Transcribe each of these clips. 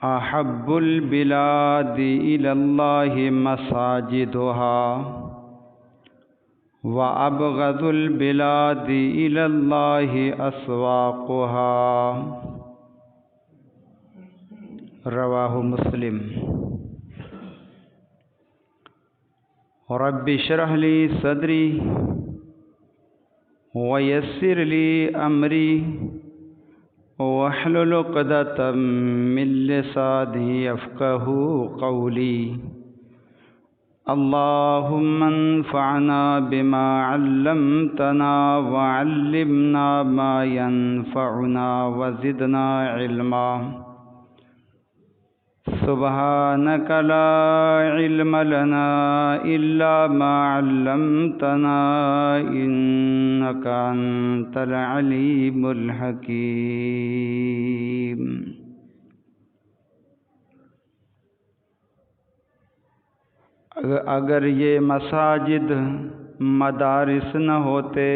احب البلاد الی اللہ مساجدها وابغض البلاد الی اللہ اسواقها رواہ مسلم۔ رب اشرح لی صدری ویسر لی امری واحلل عقدۃ من لسانی یفقہوا قولی۔ اللہم انفعنا بما علمتنا وعلمنا ما ينفعنا وزدنا علما۔ سبحانک لا علم لنا الا ما علمتنا انک انت العلیم الحکیم۔ اگر یہ مساجد مدارس نہ ہوتے،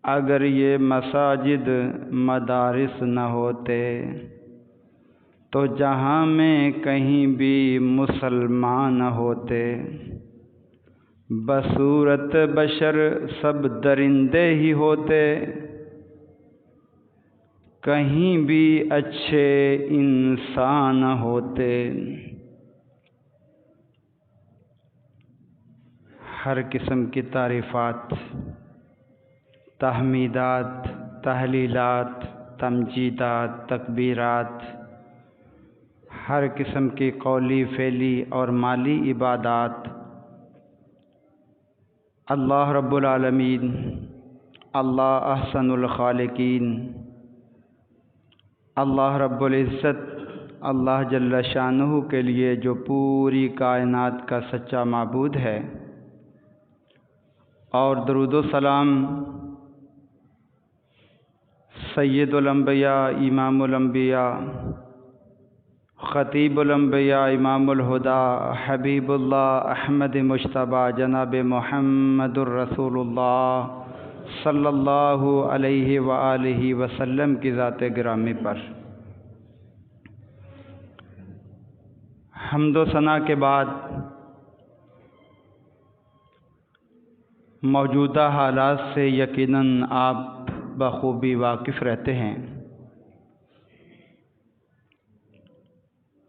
اگر یہ مساجد مدارس نہ ہوتے تو جہاں میں کہیں بھی مسلمان ہوتے، بصورت بشر سب درندے ہی ہوتے، کہیں بھی اچھے انسان ہوتے۔ ہر قسم کی تعریفات، تحمیدات، تحلیلات، تمجیدات، تکبیرات، ہر قسم کی قولی، فعلی اور مالی عبادات اللہ رب العالمین، اللہ احسن الخالقین، اللہ رب العزت، اللہ جل شانہ کے لیے جو پوری کائنات کا سچا معبود ہے، اور درود و سلام سید الانبیاء، امام الانبیاء، خطیب الانبیاء، امام الہدیٰ، حبیب اللہ احمد مجتبیٰ جناب محمد الرسول اللہ صلی اللہ علیہ وآلہ وسلم کی ذات گرامی پر حمد و ثنا کے بعد موجودہ حالات سے یقیناً آپ بخوبی واقف رہتے ہیں،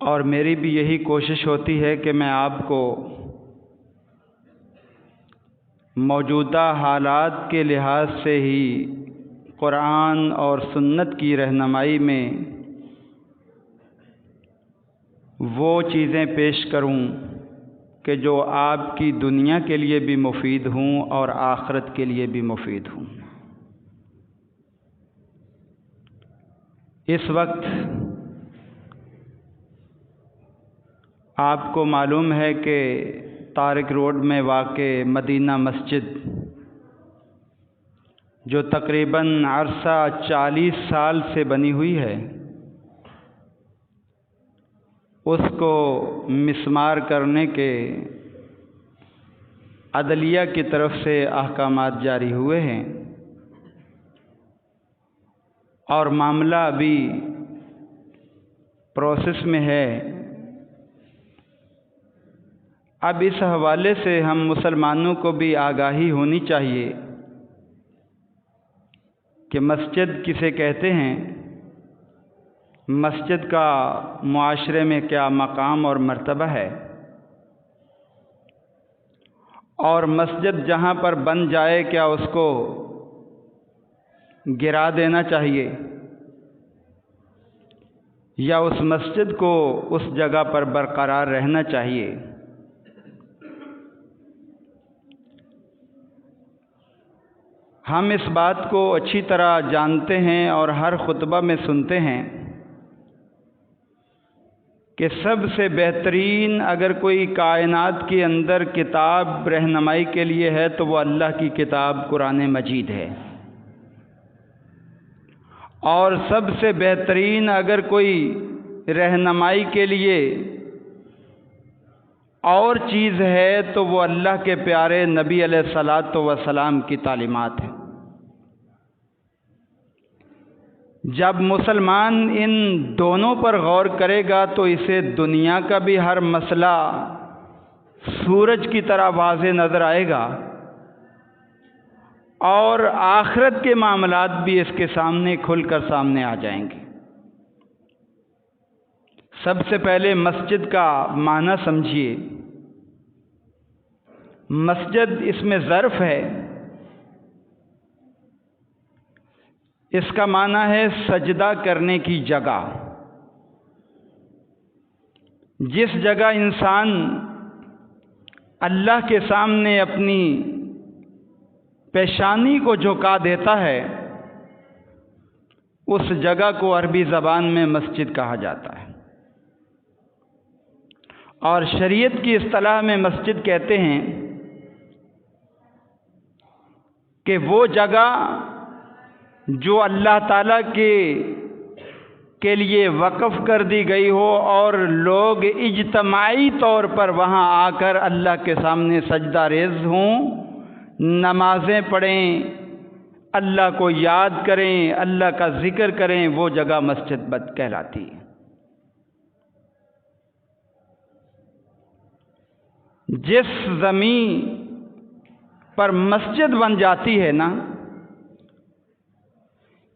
اور میری بھی یہی کوشش ہوتی ہے کہ میں آپ کو موجودہ حالات کے لحاظ سے ہی قرآن اور سنت کی رہنمائی میں وہ چیزیں پیش کروں کہ جو آپ کی دنیا کے لیے بھی مفید ہوں اور آخرت کے لیے بھی مفید ہوں۔ اس وقت آپ کو معلوم ہے کہ طارق روڈ میں واقع مدینہ مسجد، جو تقریباً عرصہ 40 سال سے بنی ہوئی ہے، اس کو مسمار کرنے کے عدلیہ کی طرف سے احکامات جاری ہوئے ہیں، اور معاملہ ابھی پروسیس میں ہے۔ اب اس حوالے سے ہم مسلمانوں کو بھی آگاہی ہونی چاہیے کہ مسجد کسے کہتے ہیں، مسجد کا معاشرے میں کیا مقام اور مرتبہ ہے، اور مسجد جہاں پر بن جائے کیا اس کو گرا دینا چاہیے، یا اس مسجد کو اس جگہ پر برقرار رہنا چاہیے۔ ہم اس بات کو اچھی طرح جانتے ہیں اور ہر خطبہ میں سنتے ہیں کہ سب سے بہترین اگر کوئی کائنات کے اندر کتاب رہنمائی کے لیے ہے تو وہ اللہ کی کتاب قرآن مجید ہے، اور سب سے بہترین اگر کوئی رہنمائی کے لیے اور چیز ہے تو وہ اللہ کے پیارے نبی علیہ الصلاۃ والسلام کی تعلیمات ہیں۔ جب مسلمان ان دونوں پر غور کرے گا تو اسے دنیا کا بھی ہر مسئلہ سورج کی طرح واضح نظر آئے گا اور آخرت کے معاملات بھی اس کے سامنے کھل کر سامنے آ جائیں گے۔ سب سے پہلے مسجد کا معنی سمجھیے۔ مسجد اس میں ظرف ہے، اس کا معنی ہے سجدہ کرنے کی جگہ۔ جس جگہ انسان اللہ کے سامنے اپنی پیشانی کو جھکا دیتا ہے اس جگہ کو عربی زبان میں مسجد کہا جاتا ہے، اور شریعت کی اصطلاح میں مسجد کہتے ہیں کہ وہ جگہ جو اللہ تعالیٰ کے لیے وقف کر دی گئی ہو اور لوگ اجتماعی طور پر وہاں آ کر اللہ کے سامنے سجدہ ریز ہوں، نمازیں پڑھیں، اللہ کو یاد کریں، اللہ کا ذکر کریں، وہ جگہ مسجد کہلاتی ہے۔ جس زمین پر مسجد بن جاتی ہے نا،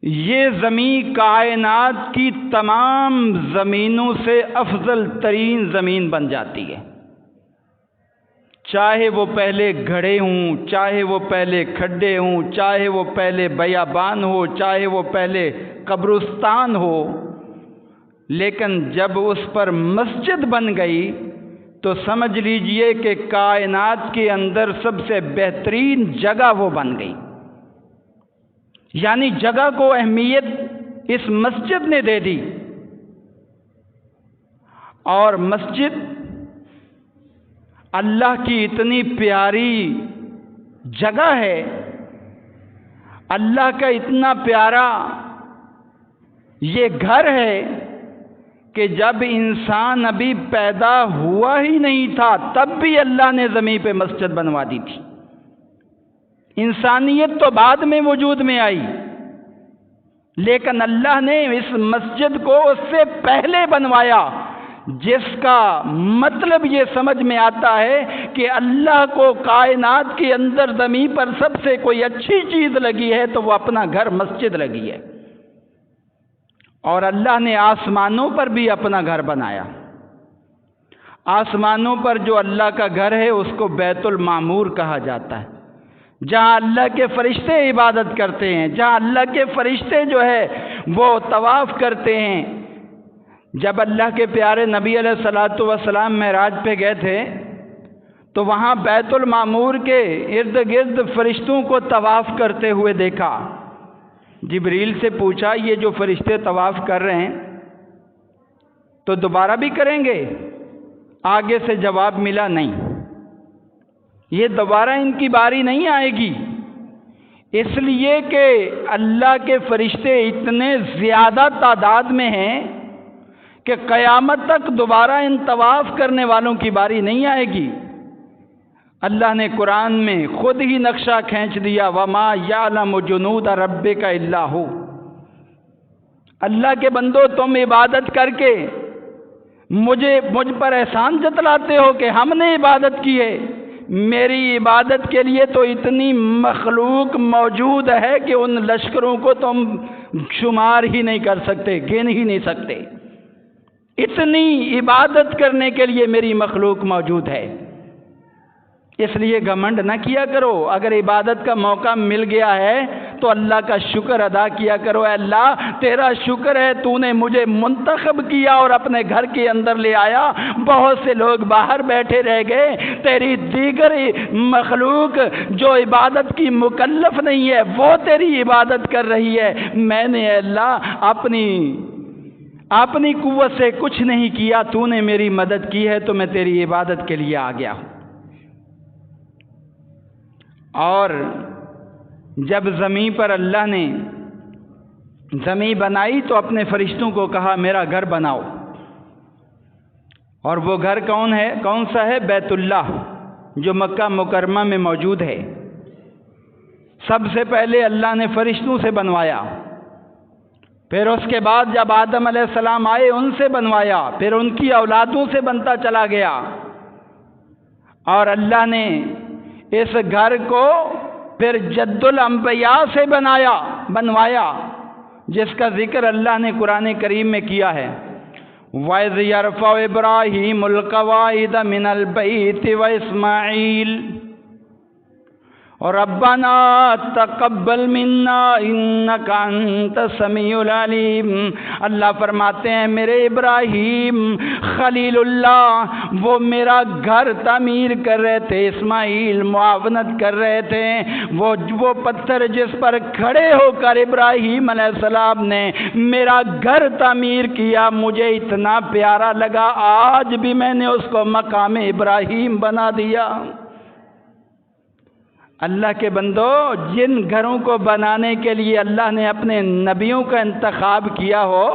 یہ زمین کائنات کی تمام زمینوں سے افضل ترین زمین بن جاتی ہے، چاہے وہ پہلے گھڑے ہوں، چاہے وہ پہلے کھڈے ہوں، چاہے وہ پہلے بیابان ہو، چاہے وہ پہلے قبرستان ہو، لیکن جب اس پر مسجد بن گئی تو سمجھ لیجئے کہ کائنات کے اندر سب سے بہترین جگہ وہ بن گئی۔ یعنی جگہ کو اہمیت اس مسجد نے دے دی، اور مسجد اللہ کی اتنی پیاری جگہ ہے، اللہ کا اتنا پیارا یہ گھر ہے کہ جب انسان ابھی پیدا ہوا ہی نہیں تھا تب بھی اللہ نے زمین پہ مسجد بنوا دی تھی۔ انسانیت تو بعد میں وجود میں آئی، لیکن اللہ نے اس مسجد کو اس سے پہلے بنوایا، جس کا مطلب یہ سمجھ میں آتا ہے کہ اللہ کو کائنات کے اندر زمین پر سب سے کوئی اچھی چیز لگی ہے تو وہ اپنا گھر مسجد لگی ہے، اور اللہ نے آسمانوں پر بھی اپنا گھر بنایا۔ آسمانوں پر جو اللہ کا گھر ہے اس کو بیت المعمور کہا جاتا ہے، جہاں اللہ کے فرشتے عبادت کرتے ہیں، جہاں اللہ کے فرشتے جو ہے وہ طواف کرتے ہیں۔ جب اللہ کے پیارے نبی علیہ الصلوۃ والسلام معراج پہ گئے تھے تو وہاں بیت المعمور کے ارد گرد فرشتوں کو طواف کرتے ہوئے دیکھا۔ جبریل سے پوچھا یہ جو فرشتے طواف کر رہے ہیں تو دوبارہ بھی کریں گے؟ آگے سے جواب ملا نہیں، یہ دوبارہ ان کی باری نہیں آئے گی، اس لیے کہ اللہ کے فرشتے اتنے زیادہ تعداد میں ہیں کہ قیامت تک دوبارہ ان طواف کرنے والوں کی باری نہیں آئے گی۔ اللہ نے قرآن میں خود ہی نقشہ کھینچ دیا، وَمَا يَعْلَمُ جُنُودَ رَبِّكَ إِلَّا هُوَ۔ اللہ کے بندو، تم عبادت کر کے مجھ پر احسان جتلاتے ہو کہ ہم نے عبادت کی ہے، میری عبادت کے لیے تو اتنی مخلوق موجود ہے کہ ان لشکروں کو تم شمار ہی نہیں کر سکتے، گن ہی نہیں سکتے، اتنی عبادت کرنے کے لیے میری مخلوق موجود ہے۔ اس لیے گھمنڈ نہ کیا کرو، اگر عبادت کا موقع مل گیا ہے تو اللہ کا شکر ادا کیا کرو۔ اے اللہ تیرا شکر ہے تو نے مجھے منتخب کیا اور اپنے گھر کے اندر لے آیا، بہت سے لوگ باہر بیٹھے رہ گئے، تیری دیگر مخلوق جو عبادت کی مکلف نہیں ہے وہ تیری عبادت کر رہی ہے، میں نے اے اللہ اپنی قوت سے کچھ نہیں کیا، تو نے میری مدد کی ہے تو میں تیری عبادت کے لیے آ گیا ہوں۔ اور جب زمین پر اللہ نے زمین بنائی تو اپنے فرشتوں کو کہا میرا گھر بناؤ، اور وہ گھر کون سا ہے؟ بیت اللہ، جو مکہ مکرمہ میں موجود ہے۔ سب سے پہلے اللہ نے فرشتوں سے بنوایا، پھر اس کے بعد جب آدم علیہ السلام آئے ان سے بنوایا، پھر ان کی اولادوں سے بنتا چلا گیا، اور اللہ نے اس گھر کو پھر جد الانبیاء سے بنوایا، جس کا ذکر اللہ نے قرآن کریم میں کیا ہے۔ وَإِذْ يَرْفَعُ إِبْرَاهِيمُ الْقَوَاعِدَ مِنَ الْبَيْتِ وَإِسْمَاعِيلُ رَبَّنَا تَقَبَّلْ مِنَّا إِنَّكَ أَنْتَ السَّمِيعُ الْعَلِيمُ۔ اللہ فرماتے ہیں میرے ابراہیم خلیل اللہ وہ میرا گھر تعمیر کر رہے تھے، اسماعیل معاونت کر رہے تھے، وہ پتھر جس پر کھڑے ہو کر ابراہیم علیہ السلام نے میرا گھر تعمیر کیا، مجھے اتنا پیارا لگا، آج بھی میں نے اس کو مقام ابراہیم بنا دیا۔ اللہ کے بندو، جن گھروں کو بنانے کے لیے اللہ نے اپنے نبیوں کا انتخاب کیا ہو،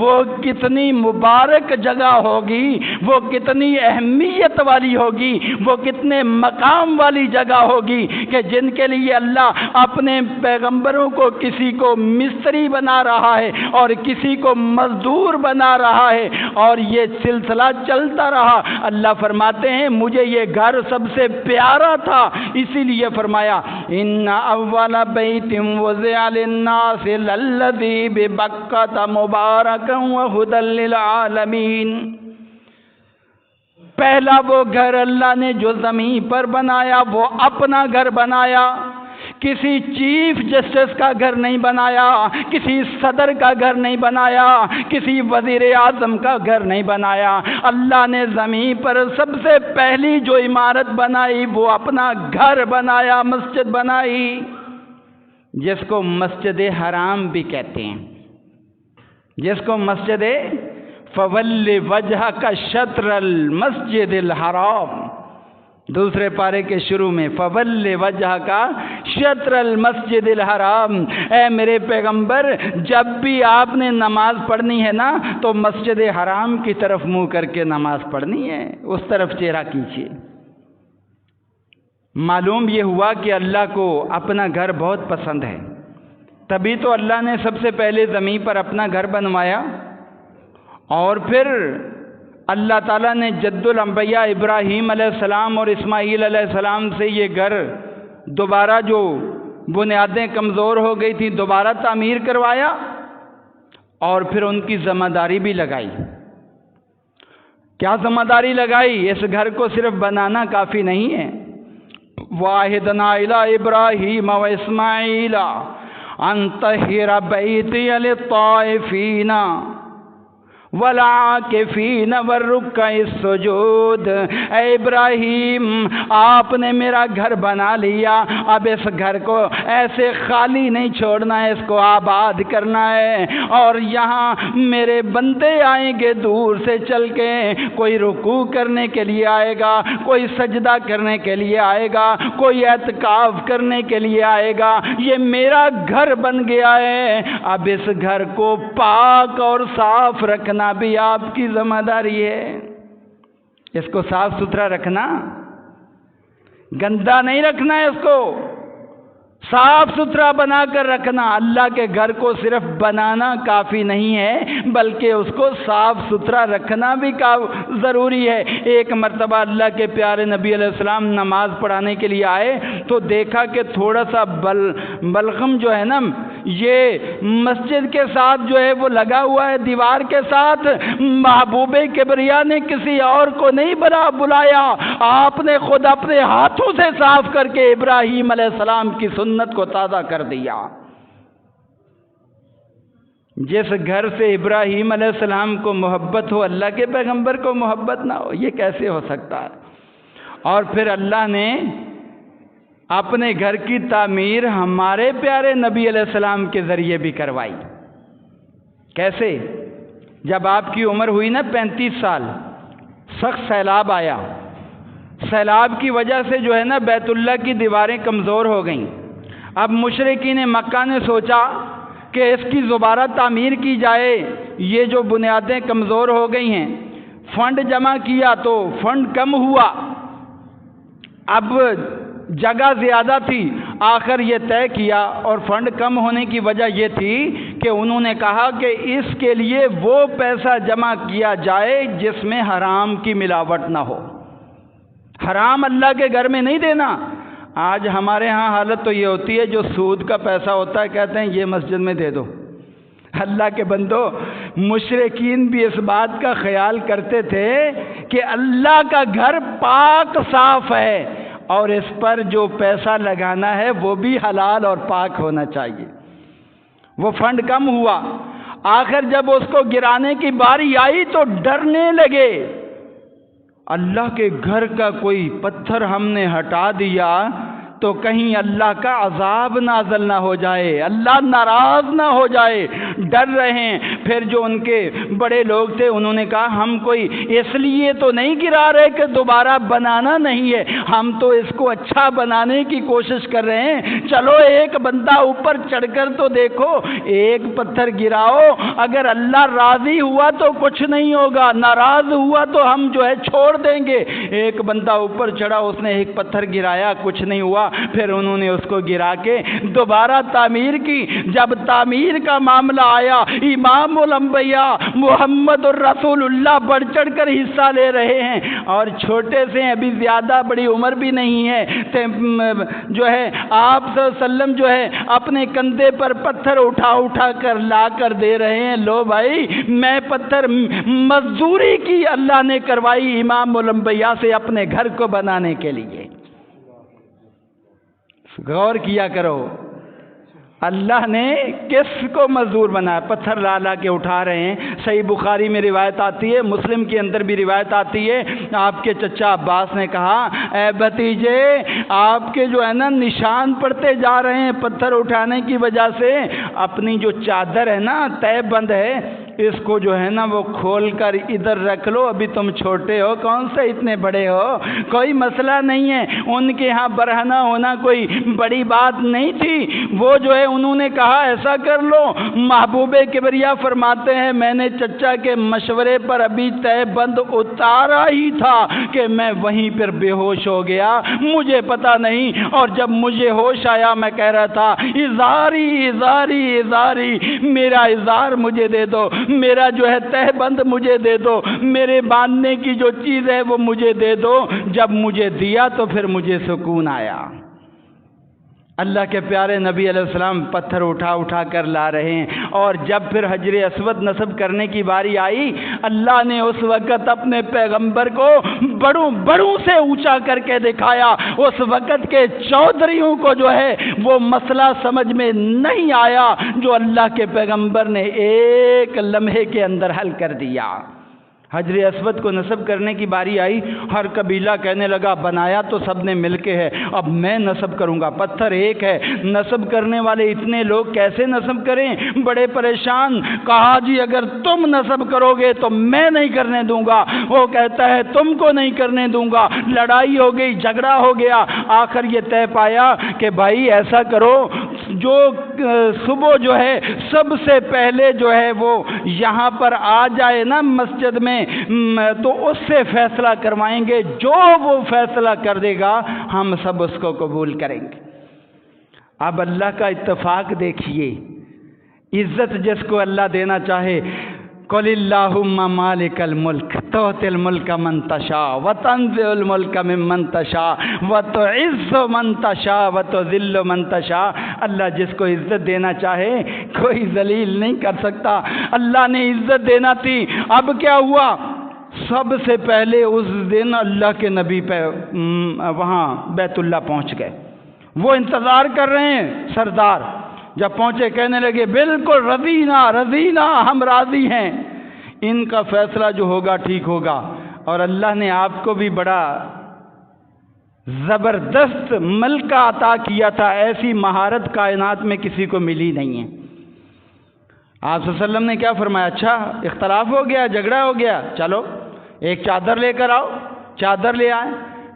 وہ کتنی مبارک جگہ ہوگی، وہ کتنی اہمیت والی ہوگی، وہ کتنے مقام والی جگہ ہوگی کہ جن کے لیے اللہ اپنے پیغمبروں کو کسی کو مستری بنا رہا ہے اور کسی کو مزدور بنا رہا ہے، اور یہ سلسلہ چلتا رہا۔ اللہ فرماتے ہیں مجھے یہ گھر سب سے پیارا تھا، اسی لیے فرمایا ان اول بیت وضع للناس للذی ببکۃ مبارکا وہدی للعالمین۔ پہلا وہ گھر اللہ نے جو زمین پر بنایا وہ اپنا گھر بنایا، کسی چیف جسٹس کا گھر نہیں بنایا، کسی صدر کا گھر نہیں بنایا، کسی وزیر اعظم کا گھر نہیں بنایا۔ اللہ نے زمین پر سب سے پہلی جو عمارت بنائی وہ اپنا گھر بنایا، مسجد بنائی، جس کو مسجد حرام بھی کہتے ہیں، جس کو مسجد فَوَلِّ وَجْهَكَ شَطْرَ الْمَسْجِدِ الْحَرَامِ، دوسرے پارے کے شروع میں فَوَلِّ وَجْهَكَ شَطْرَ الْمَسْجِدِ الْحَرَامِ۔ اے میرے پیغمبر، جب بھی آپ نے نماز پڑھنی ہے نا تو مسجد حرام کی طرف منہ کر کے نماز پڑھنی ہے، اس طرف چہرہ کیجیے۔ معلوم یہ ہوا کہ اللہ کو اپنا گھر بہت پسند ہے، تبھی تو اللہ نے سب سے پہلے زمین پر اپنا گھر بنوایا، اور پھر اللہ تعالیٰ نے جد الانبیاء ابراہیم علیہ السلام اور اسماعیل علیہ السلام سے یہ گھر دوبارہ، جو بنیادیں کمزور ہو گئی تھیں، دوبارہ تعمیر کروایا، اور پھر ان کی ذمہ داری بھی لگائی۔ کیا ذمہ داری لگائی؟ اس گھر کو صرف بنانا کافی نہیں ہے۔ وَعَهِدْنَا إِلَىٰ إِبْرَاهِيمَ وَإِسْمَاعِيلَ أَن طَهِّرَ بَيْتِيَ لِلطَّائِفِينَ والعاکفین والرکع السجود۔ اے ابراہیم، آپ نے میرا گھر بنا لیا، اب اس گھر کو ایسے خالی نہیں چھوڑنا ہے، اس کو آباد کرنا ہے، اور یہاں میرے بندے آئیں گے دور سے چل کے، کوئی رکوع کرنے کے لیے آئے گا، کوئی سجدہ کرنے کے لیے آئے گا، کوئی اعتکاف کرنے کے لیے آئے گا، یہ میرا گھر بن گیا ہے، اب اس گھر کو پاک اور صاف رکھنا بھی آپ کی ذمہ داری ہے۔ اس کو صاف ستھرا رکھنا، گندا نہیں رکھنا ہے، اس کو صاف ستھرا بنا کر رکھنا۔ اللہ کے گھر کو صرف بنانا کافی نہیں ہے، بلکہ اس کو صاف ستھرا رکھنا بھی ضروری ہے۔ ایک مرتبہ اللہ کے پیارے نبی علیہ السلام نماز پڑھانے کے لیے آئے تو دیکھا کہ تھوڑا سا بلغم جو ہے نا، یہ مسجد کے ساتھ جو ہے وہ لگا ہوا ہے دیوار کے ساتھ۔ محبوب کبریا نے کسی اور کو نہیں بلایا، آپ نے خود اپنے ہاتھوں سے صاف کر کے ابراہیم علیہ السلام کی سنت کو تازہ کر دیا۔ جس گھر سے ابراہیم علیہ السلام کو محبت ہو، اللہ کے پیغمبر کو محبت نہ ہو، یہ کیسے ہو سکتا ہے؟ اور پھر اللہ نے اپنے گھر کی تعمیر ہمارے پیارے نبی علیہ السلام کے ذریعے بھی کروائی۔ کیسے؟ جب آپ کی عمر ہوئی نا 35 سال، سخت سیلاب آیا، سیلاب کی وجہ سے جو ہے نا بیت اللہ کی دیواریں کمزور ہو گئیں۔ اب مشرکین مکہ نے سوچا کہ اس کی دوبارہ تعمیر کی جائے، یہ جو بنیادیں کمزور ہو گئی ہیں۔ فنڈ جمع کیا تو فنڈ کم ہوا، اب جگہ زیادہ تھی، آخر یہ طے کیا، اور فنڈ کم ہونے کی وجہ یہ تھی کہ انہوں نے کہا کہ اس کے لیے وہ پیسہ جمع کیا جائے جس میں حرام کی ملاوٹ نہ ہو، حرام اللہ کے گھر میں نہیں دینا۔ آج ہمارے ہاں حالت تو یہ ہوتی ہے، جو سود کا پیسہ ہوتا ہے کہتے ہیں یہ مسجد میں دے دو۔ اللہ کے بندو، مشرکین بھی اس بات کا خیال کرتے تھے کہ اللہ کا گھر پاک صاف ہے، اور اس پر جو پیسہ لگانا ہے وہ بھی حلال اور پاک ہونا چاہیے۔ وہ فنڈ کم ہوا، آخر جب اس کو گرانے کی باری آئی تو ڈرنے لگے، اللہ کے گھر کا کوئی پتھر ہم نے ہٹا دیا تو کہیں اللہ کا عذاب نازل نہ ہو جائے، اللہ ناراض نہ ہو جائے، ڈر رہے ہیں۔ پھر جو ان کے بڑے لوگ تھے انہوں نے کہا ہم کوئی اس لیے تو نہیں گرا رہے کہ دوبارہ بنانا نہیں ہے، ہم تو اس کو اچھا بنانے کی کوشش کر رہے ہیں، چلو ایک بندہ اوپر چڑھ کر تو دیکھو، ایک پتھر گراؤ، اگر اللہ راضی ہوا تو کچھ نہیں ہوگا، ناراض ہوا تو ہم جو ہے چھوڑ دیں گے۔ ایک بندہ اوپر چڑھا، اس نے ایک پتھر گرایا، کچھ نہیں ہوا، پھر انہوں نے اس کو گرا کے دوبارہ تعمیر کی۔ جب تعمیر کا معاملہ آیا، امام الانبیاء محمد الرسول اللہ بڑھ چڑھ کر حصہ لے رہے ہیں، اور چھوٹے سے ہیں، ابھی زیادہ بڑی عمر بھی نہیں ہے، جو ہے آپ صلی اللہ علیہ وسلم جو ہے اپنے کندھے پر پتھر اٹھا اٹھا کر لا کر دے رہے ہیں، لو بھائی میں پتھر مزدوری کی اللہ نے کروائی امام الانبیاء سے اپنے گھر کو بنانے کے لیے۔ غور کیا کرو، اللہ نے کس کو مزدور بنایا؟ پتھر لا لا کے اٹھا رہے ہیں۔ صحیح بخاری میں روایت آتی ہے، مسلم کے اندر بھی روایت آتی ہے، آپ کے چچا عباس نے کہا اے بھتیجے، آپ کے جو ہے نا نشان پڑتے جا رہے ہیں پتھر اٹھانے کی وجہ سے، اپنی جو چادر ہے نا تہ بند ہے، اس کو جو ہے نا وہ کھول کر ادھر رکھ لو، ابھی تم چھوٹے ہو، کون سے اتنے بڑے ہو، کوئی مسئلہ نہیں ہے۔ ان کے ہاں برہنہ ہونا کوئی بڑی بات نہیں تھی، وہ جو ہے انہوں نے کہا ایسا کر لو۔ محبوب کبریا فرماتے ہیں میں نے چچا کے مشورے پر ابھی تہ بند اتارا ہی تھا کہ میں وہیں پر بے ہوش ہو گیا، مجھے پتا نہیں، اور جب مجھے ہوش آیا میں کہہ رہا تھا ازاری ازاری ازاری، میرا ازار مجھے دے دو، میرا جو ہے تہ بند مجھے دے دو، میرے باندھنے کی جو چیز ہے وہ مجھے دے دو۔ جب مجھے دیا تو پھر مجھے سکون آیا۔ اللہ کے پیارے نبی علیہ السلام پتھر اٹھا اٹھا کر لا رہے ہیں، اور جب پھر حجر اسود نصب کرنے کی باری آئی، اللہ نے اس وقت اپنے پیغمبر کو بڑوں سے اونچا کر کے دکھایا۔ اس وقت کے چودھریوں کو جو ہے وہ مسئلہ سمجھ میں نہیں آیا جو اللہ کے پیغمبر نے ایک لمحے کے اندر حل کر دیا۔ حجر اسود کو نصب کرنے کی باری آئی، ہر قبیلہ کہنے لگا بنایا تو سب نے مل کے ہے، اب میں نصب کروں گا، پتھر ایک ہے، نصب کرنے والے اتنے لوگ کیسے نصب کریں؟ بڑے پریشان، کہا جی اگر تم نصب کرو گے تو میں نہیں کرنے دوں گا، وہ کہتا ہے تم کو نہیں کرنے دوں گا، لڑائی ہو گئی، جھگڑا ہو گیا، آخر یہ طے پایا کہ بھائی ایسا کرو، جو صبح جو ہے سب سے پہلے جو ہے وہ یہاں پر آ جائے نا مسجد میں، تو اس سے فیصلہ کروائیں گے، جو وہ فیصلہ کر دے گا ہم سب اس کو قبول کریں گے۔ اب اللہ کا اتفاق دیکھیے، عزت جس کو اللہ دینا چاہے، قل اللہم مالک الملک تؤتی الملک من تشاء وتنزع الملک ممن تشاء وتعز من تشاء وتذل من تشاء۔ اللہ جس کو عزت دینا چاہے کوئی ذلیل نہیں کر سکتا۔ اللہ نے عزت دینا تھی، اب کیا ہوا؟ سب سے پہلے اس دن اللہ کے نبی پہ وہاں بیت اللہ پہنچ گئے، وہ انتظار کر رہے ہیں سردار، جب پہنچے کہنے لگے بالکل رضینا رضینا، ہم راضی ہیں، ان کا فیصلہ جو ہوگا ٹھیک ہوگا۔ اور اللہ نے آپ کو بھی بڑا زبردست ملکہ عطا کیا تھا، ایسی مہارت کائنات میں کسی کو ملی نہیں ہے۔ آپ صلی اللہ علیہ وسلم نے کیا فرمایا؟ اچھا اختلاف ہو گیا، جھگڑا ہو گیا، چلو ایک چادر لے کر آؤ، چادر لے آئے،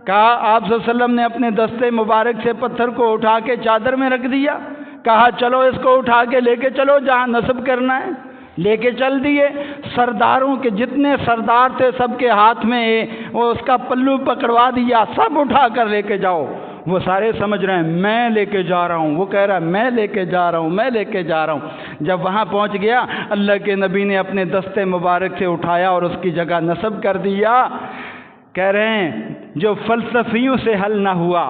کہا آپ صلی اللہ علیہ وسلم نے اپنے دستے مبارک سے پتھر کو اٹھا کے چادر میں رکھ دیا، کہا چلو اس کو اٹھا کے لے کے چلو جہاں نصب کرنا ہے، لے کے چل دیے۔ سرداروں کے جتنے سردار تھے سب کے ہاتھ میں وہ اس کا پلو پکڑوا دیا، سب اٹھا کر لے کے جاؤ۔ وہ سارے سمجھ رہے ہیں میں لے کے جا رہا ہوں، وہ کہہ رہا ہے میں لے کے جا رہا ہوں، میں لے کے جا رہا ہوں۔ جب وہاں پہنچ گیا اللہ کے نبی نے اپنے دستے مبارک سے اٹھایا اور اس کی جگہ نصب کر دیا۔ کہہ رہے ہیں جو فلسفیوں سے حل نہ ہوا،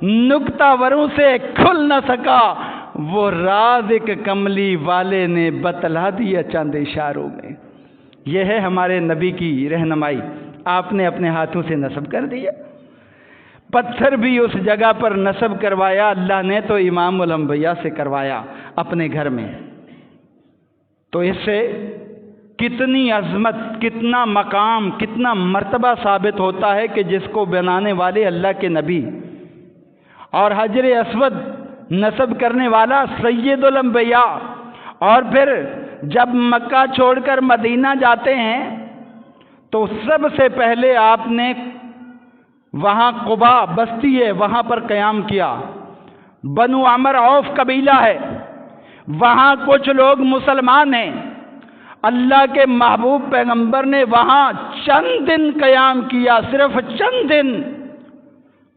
نکتہ وروں سے کھل نہ سکا، وہ راز ایک کملی والے نے بتلا دیا چند اشاروں میں۔ یہ ہے ہمارے نبی کی رہنمائی، آپ نے اپنے ہاتھوں سے نصب کر دیا۔ پتھر بھی اس جگہ پر نصب کروایا اللہ نے تو امام الانبیاء سے کروایا اپنے گھر میں۔ تو اس سے کتنی عظمت، کتنا مقام، کتنا مرتبہ ثابت ہوتا ہے کہ جس کو بنانے والے اللہ کے نبی اور حجر اسود نصب کرنے والا سید الانبیاء، اور پھر جب مکہ چھوڑ کر مدینہ جاتے ہیں تو سب سے پہلے آپ نے وہاں قبا بستی ہے وہاں پر قیام کیا۔ بنو عمر عوف قبیلہ ہے، وہاں کچھ لوگ مسلمان ہیں۔ اللہ کے محبوب پیغمبر نے وہاں چند دن قیام کیا، صرف چند دن۔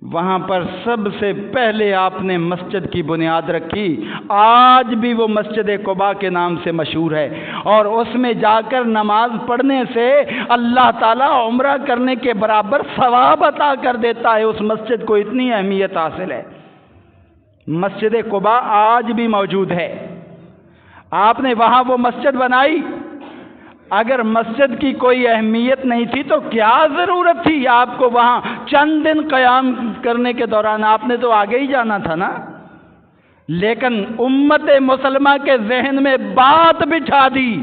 وہاں پر سب سے پہلے آپ نے مسجد کی بنیاد رکھی، آج بھی وہ مسجد قباء کے نام سے مشہور ہے، اور اس میں جا کر نماز پڑھنے سے اللہ تعالیٰ عمرہ کرنے کے برابر ثواب عطا کر دیتا ہے۔ اس مسجد کو اتنی اہمیت حاصل ہے۔ مسجد قباء آج بھی موجود ہے۔ آپ نے وہاں وہ مسجد بنائی۔ اگر مسجد کی کوئی اہمیت نہیں تھی تو کیا ضرورت تھی آپ کو وہاں چند دن قیام کرنے کے دوران؟ آپ نے تو آگے ہی جانا تھا نا۔ لیکن امت مسلمہ کے ذہن میں بات بٹھا دی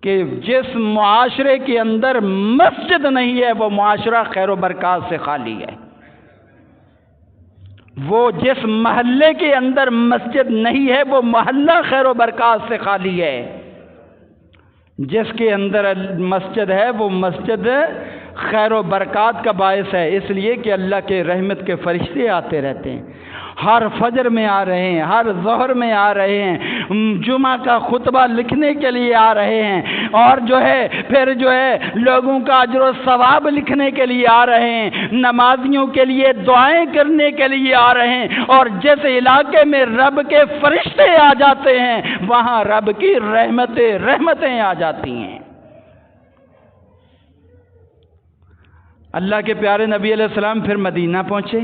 کہ جس معاشرے کے اندر مسجد نہیں ہے وہ معاشرہ خیر و برکات سے خالی ہے۔ وہ جس محلے کے اندر مسجد نہیں ہے وہ محلہ خیر و برکات سے خالی ہے۔ جس کے اندر مسجد ہے وہ مسجد خیر و برکات کا باعث ہے، اس لیے کہ اللہ کے رحمت کے فرشتے آتے رہتے ہیں، ہر فجر میں آ رہے ہیں، ہر ظہر میں آ رہے ہیں، جمعہ کا خطبہ لکھنے کے لیے آ رہے ہیں، اور پھر لوگوں کا اجر و ثواب لکھنے کے لیے آ رہے ہیں، نمازیوں کے لیے دعائیں کرنے کے لیے آ رہے ہیں۔ اور جس علاقے میں رب کے فرشتے آ جاتے ہیں وہاں رب کی رحمتیں آ جاتی ہیں۔ اللہ کے پیارے نبی علیہ السلام پھر مدینہ پہنچے۔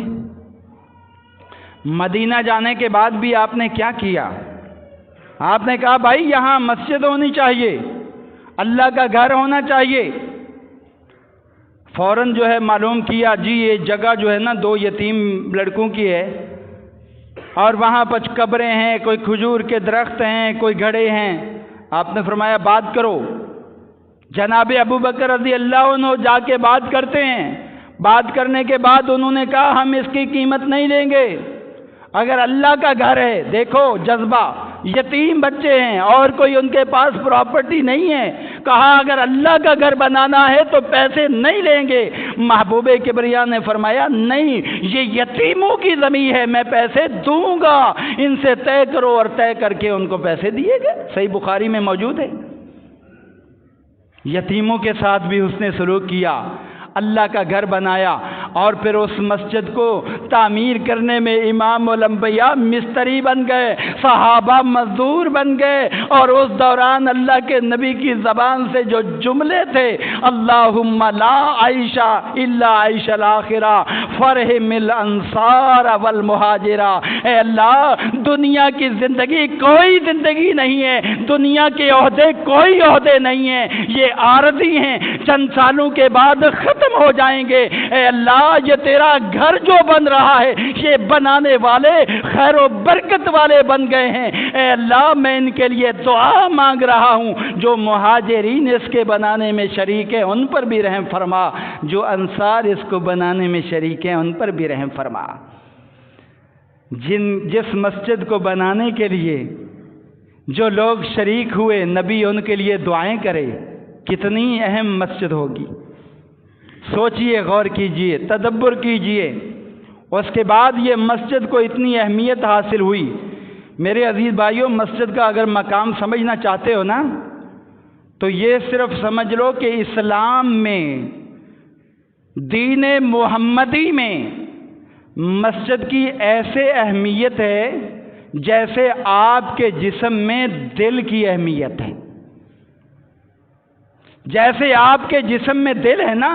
مدینہ جانے کے بعد بھی آپ نے کیا کیا؟ آپ نے کہا بھائی یہاں مسجد ہونی چاہیے، اللہ کا گھر ہونا چاہیے۔ فوراً معلوم کیا جی یہ جگہ نا 2 یتیم لڑکوں کی ہے، اور وہاں کچھ قبریں ہیں، کوئی کھجور کے درخت ہیں، کوئی گھڑے ہیں۔ آپ نے فرمایا بات کرو۔ جناب ابو بکر رضی اللہ عنہ جا کے بات کرتے ہیں۔ بات کرنے کے بعد انہوں نے کہا ہم اس کی قیمت نہیں لیں گے، اگر اللہ کا گھر ہے، دیکھو جذبہ، یتیم بچے ہیں اور کوئی ان کے پاس پراپرٹی نہیں ہے، کہا اگر اللہ کا گھر بنانا ہے تو پیسے نہیں لیں گے۔ محبوب کبریا نے فرمایا نہیں، یہ یتیموں کی زمین ہے، میں پیسے دوں گا، ان سے طے کرو، اور طے کر کے ان کو پیسے دیے گئے۔ صحیح بخاری میں موجود ہے۔ یتیموں کے ساتھ بھی حسن سلوک کیا، اللہ کا گھر بنایا، اور پھر اس مسجد کو تعمیر کرنے میں امام الانبیاء مستری بن گئے، صحابہ مزدور بن گئے، اور اس دوران اللہ کے نبی کی زبان سے جو جملے تھے، اللہم لا عیش الا عیش الاخرہ فرحم الانصار والمہاجرہ۔ اے اللہ دنیا کی زندگی کوئی زندگی نہیں ہے، دنیا کے عہدے کوئی عہدے نہیں ہیں، یہ عارضی ہیں، چند سالوں کے بعد ختم ہو جائیں گے۔ اے اللہ یہ تیرا گھر جو بن رہا ہے یہ بنانے والے خیر و برکت والے بن گئے ہیں۔ اے اللہ میں ان کے لیے دعا مانگ رہا ہوں، جو مہاجرین اس کے بنانے میں شریک ہیں ان پر بھی رحم فرما، جو انصار اس کو بنانے میں شریک ہیں ان پر بھی رحم فرما۔ جس مسجد کو بنانے کے لیے جو لوگ شریک ہوئے، نبی ان کے لیے دعائیں کرے، کتنی اہم مسجد ہوگی۔ سوچئے، غور کیجئے، تدبر کیجئے۔ اس کے بعد یہ مسجد کو اتنی اہمیت حاصل ہوئی۔ میرے عزیز بھائیوں، مسجد کا اگر مقام سمجھنا چاہتے ہو نا تو یہ صرف سمجھ لو کہ اسلام میں، دین محمدی میں مسجد کی ایسے اہمیت ہے جیسے آپ کے جسم میں دل کی اہمیت ہے. جیسے آپ کے جسم میں دل ہے نا،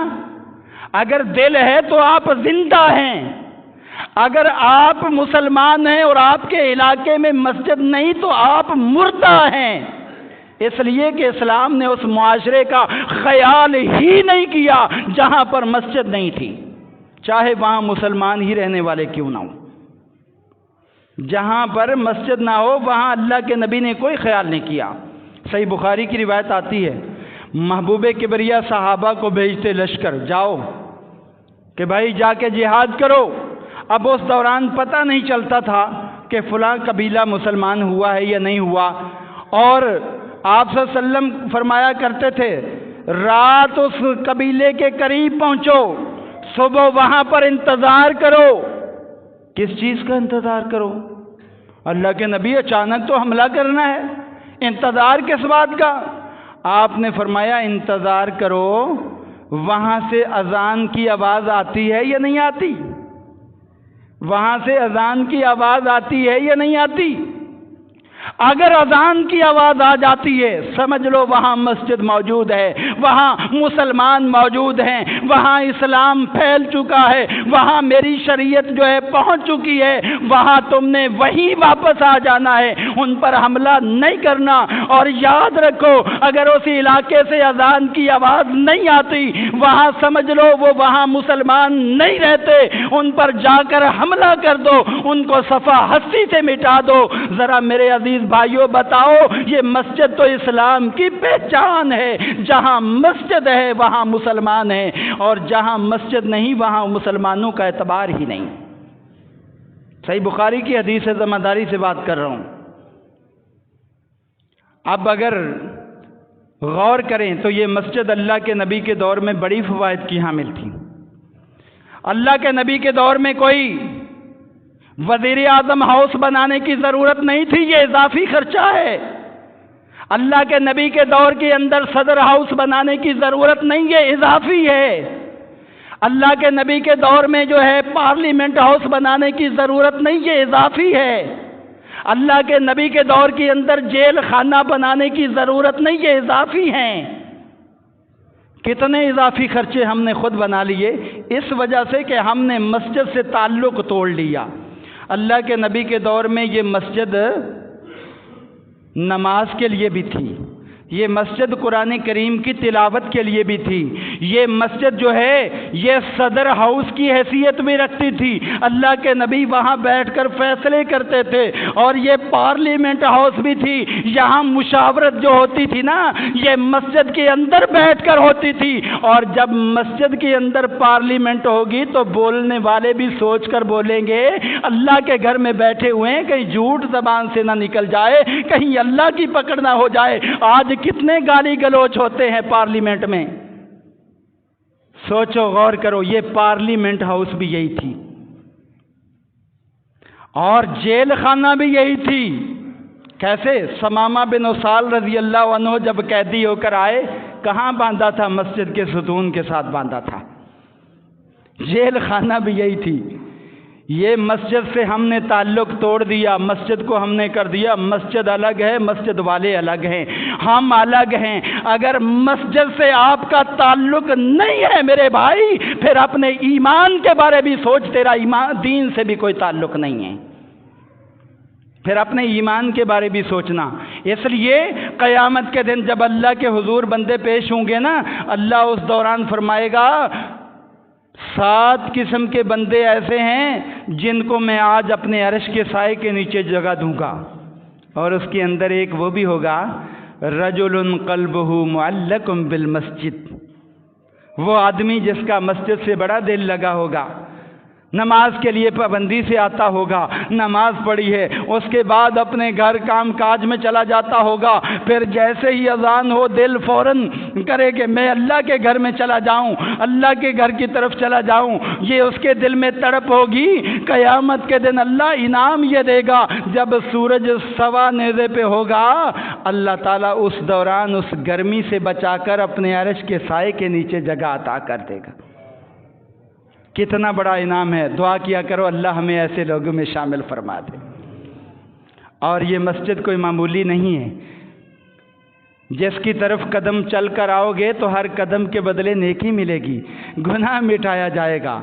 اگر دل ہے تو آپ زندہ ہیں. اگر آپ مسلمان ہیں اور آپ کے علاقے میں مسجد نہیں تو آپ مردہ ہیں. اس لیے کہ اسلام نے اس معاشرے کا خیال ہی نہیں کیا جہاں پر مسجد نہیں تھی، چاہے وہاں مسلمان ہی رہنے والے کیوں نہ ہو. جہاں پر مسجد نہ ہو وہاں اللہ کے نبی نے کوئی خیال نہیں کیا. صحیح بخاری کی روایت آتی ہے، محبوب کبریا صحابہ کو بھیجتے لشکر، جاؤ کہ بھائی جا کے جہاد کرو. اب اس دوران پتہ نہیں چلتا تھا کہ فلاں قبیلہ مسلمان ہوا ہے یا نہیں ہوا، اور آپ صلی اللہ علیہ وسلم فرمایا کرتے تھے رات اس قبیلے کے قریب پہنچو، صبح وہاں پر انتظار کرو. کس چیز کا انتظار کرو؟ اللہ کے نبی اچانک تو حملہ کرنا ہے، انتظار کس بات کا؟ آپ نے فرمایا انتظار کرو وہاں سے اذان کی آواز آتی ہے یا نہیں آتی، وہاں سے اذان کی آواز آتی ہے یا نہیں آتی. اگر اذان کی آواز آ جاتی ہے سمجھ لو وہاں مسجد موجود ہے، وہاں مسلمان موجود ہیں، وہاں اسلام پھیل چکا ہے، وہاں میری شریعت جو ہے پہنچ چکی ہے. وہاں تم نے وہیں واپس آ جانا ہے، ان پر حملہ نہیں کرنا. اور یاد رکھو اگر اس علاقے سے اذان کی آواز نہیں آتی وہاں سمجھ لو وہ وہاں مسلمان نہیں رہتے، ان پر جا کر حملہ کر دو، ان کو صفحہ ہستی سے مٹا دو. ذرا میرے عزیز بھائیوں بتاؤ، یہ مسجد تو اسلام کی پہچان ہے. جہاں مسجد ہے وہاں مسلمان ہیں، اور جہاں مسجد نہیں وہاں مسلمانوں کا اعتبار ہی نہیں. صحیح بخاری کی حدیث ہے، ذمہ داری سے بات کر رہا ہوں. اب اگر غور کریں تو یہ مسجد اللہ کے نبی کے دور میں بڑی فوائد کی حامل تھی. اللہ کے نبی کے دور میں کوئی وزیر اعظم ہاؤس بنانے کی ضرورت نہیں تھی، یہ اضافی خرچہ ہے. اللہ کے نبی کے دور کے اندر صدر ہاؤس بنانے کی ضرورت نہیں، یہ اضافی ہے. اللہ کے نبی کے دور میں جو ہے پارلیمنٹ ہاؤس بنانے کی ضرورت نہیں، یہ اضافی ہے. اللہ کے نبی کے دور کے اندر جیل خانہ بنانے کی ضرورت نہیں، یہ اضافی ہیں. کتنے اضافی خرچے ہم نے خود بنا لیے اس وجہ سے کہ ہم نے مسجد سے تعلق توڑ لیا. اللہ کے نبی کے دور میں یہ مسجد نماز کے لیے بھی تھی، یہ مسجد قرآن کریم کی تلاوت کے لیے بھی تھی، یہ مسجد جو ہے یہ صدر ہاؤس کی حیثیت بھی رکھتی تھی. اللہ کے نبی وہاں بیٹھ کر فیصلے کرتے تھے. اور یہ پارلیمنٹ ہاؤس بھی تھی، یہاں مشاورت جو ہوتی تھی نا یہ مسجد کے اندر بیٹھ کر ہوتی تھی. اور جب مسجد کے اندر پارلیمنٹ ہوگی تو بولنے والے بھی سوچ کر بولیں گے اللہ کے گھر میں بیٹھے ہوئے ہیں، کہیں جھوٹ زبان سے نہ نکل جائے، کہیں اللہ کی پکڑ نہ ہو جائے. آج کتنے گالی گلوچ ہوتے ہیں پارلیمنٹ میں، سوچو غور کرو. یہ پارلیمنٹ ہاؤس بھی یہی تھی اور جیل خانہ بھی یہی تھی. کیسے؟ ثمامہ بن اسال رضی اللہ عنہ جب قیدی ہو کر آئے کہاں باندھا تھا؟ مسجد کے ستون کے ساتھ باندھا تھا. جیل خانہ بھی یہی تھی. یہ مسجد سے ہم نے تعلق توڑ دیا، مسجد کو ہم نے کر دیا مسجد الگ ہے، مسجد والے الگ ہیں، ہم الگ ہیں. اگر مسجد سے آپ کا تعلق نہیں ہے میرے بھائی پھر اپنے ایمان کے بارے بھی سوچ، تیرا ایمان دین سے بھی کوئی تعلق نہیں ہے، پھر اپنے ایمان کے بارے بھی سوچنا. اس لیے قیامت کے دن جب اللہ کے حضور بندے پیش ہوں گے نا، اللہ اس دوران فرمائے گا 7 قسم کے بندے ایسے ہیں جن کو میں آج اپنے عرش کے سائے کے نیچے جگہ دوں گا. اور اس کے اندر ایک وہ بھی ہوگا رجل قلبہ معلق بالمسجد، وہ آدمی جس کا مسجد سے بڑا دل لگا ہوگا، نماز کے لیے پابندی سے آتا ہوگا، نماز پڑھی ہے، اس کے بعد اپنے گھر کام کاج میں چلا جاتا ہوگا، پھر جیسے ہی اذان ہو دل فوراً کرے کہ میں اللہ کے گھر میں چلا جاؤں، اللہ کے گھر کی طرف چلا جاؤں. یہ اس کے دل میں تڑپ ہوگی. قیامت کے دن اللہ انعام یہ دے گا جب سورج سوا نیزے پہ ہوگا، اللہ تعالیٰ اس دوران اس گرمی سے بچا کر اپنے عرش کے سائے کے نیچے جگہ عطا کر دے گا. کتنا بڑا انعام ہے. دعا کیا کرو اللہ ہمیں ایسے لوگوں میں شامل فرما دے. اور یہ مسجد کوئی معمولی نہیں ہے. جس کی طرف قدم چل کر آؤ گے تو ہر قدم کے بدلے نیکی ملے گی، گناہ مٹایا جائے گا.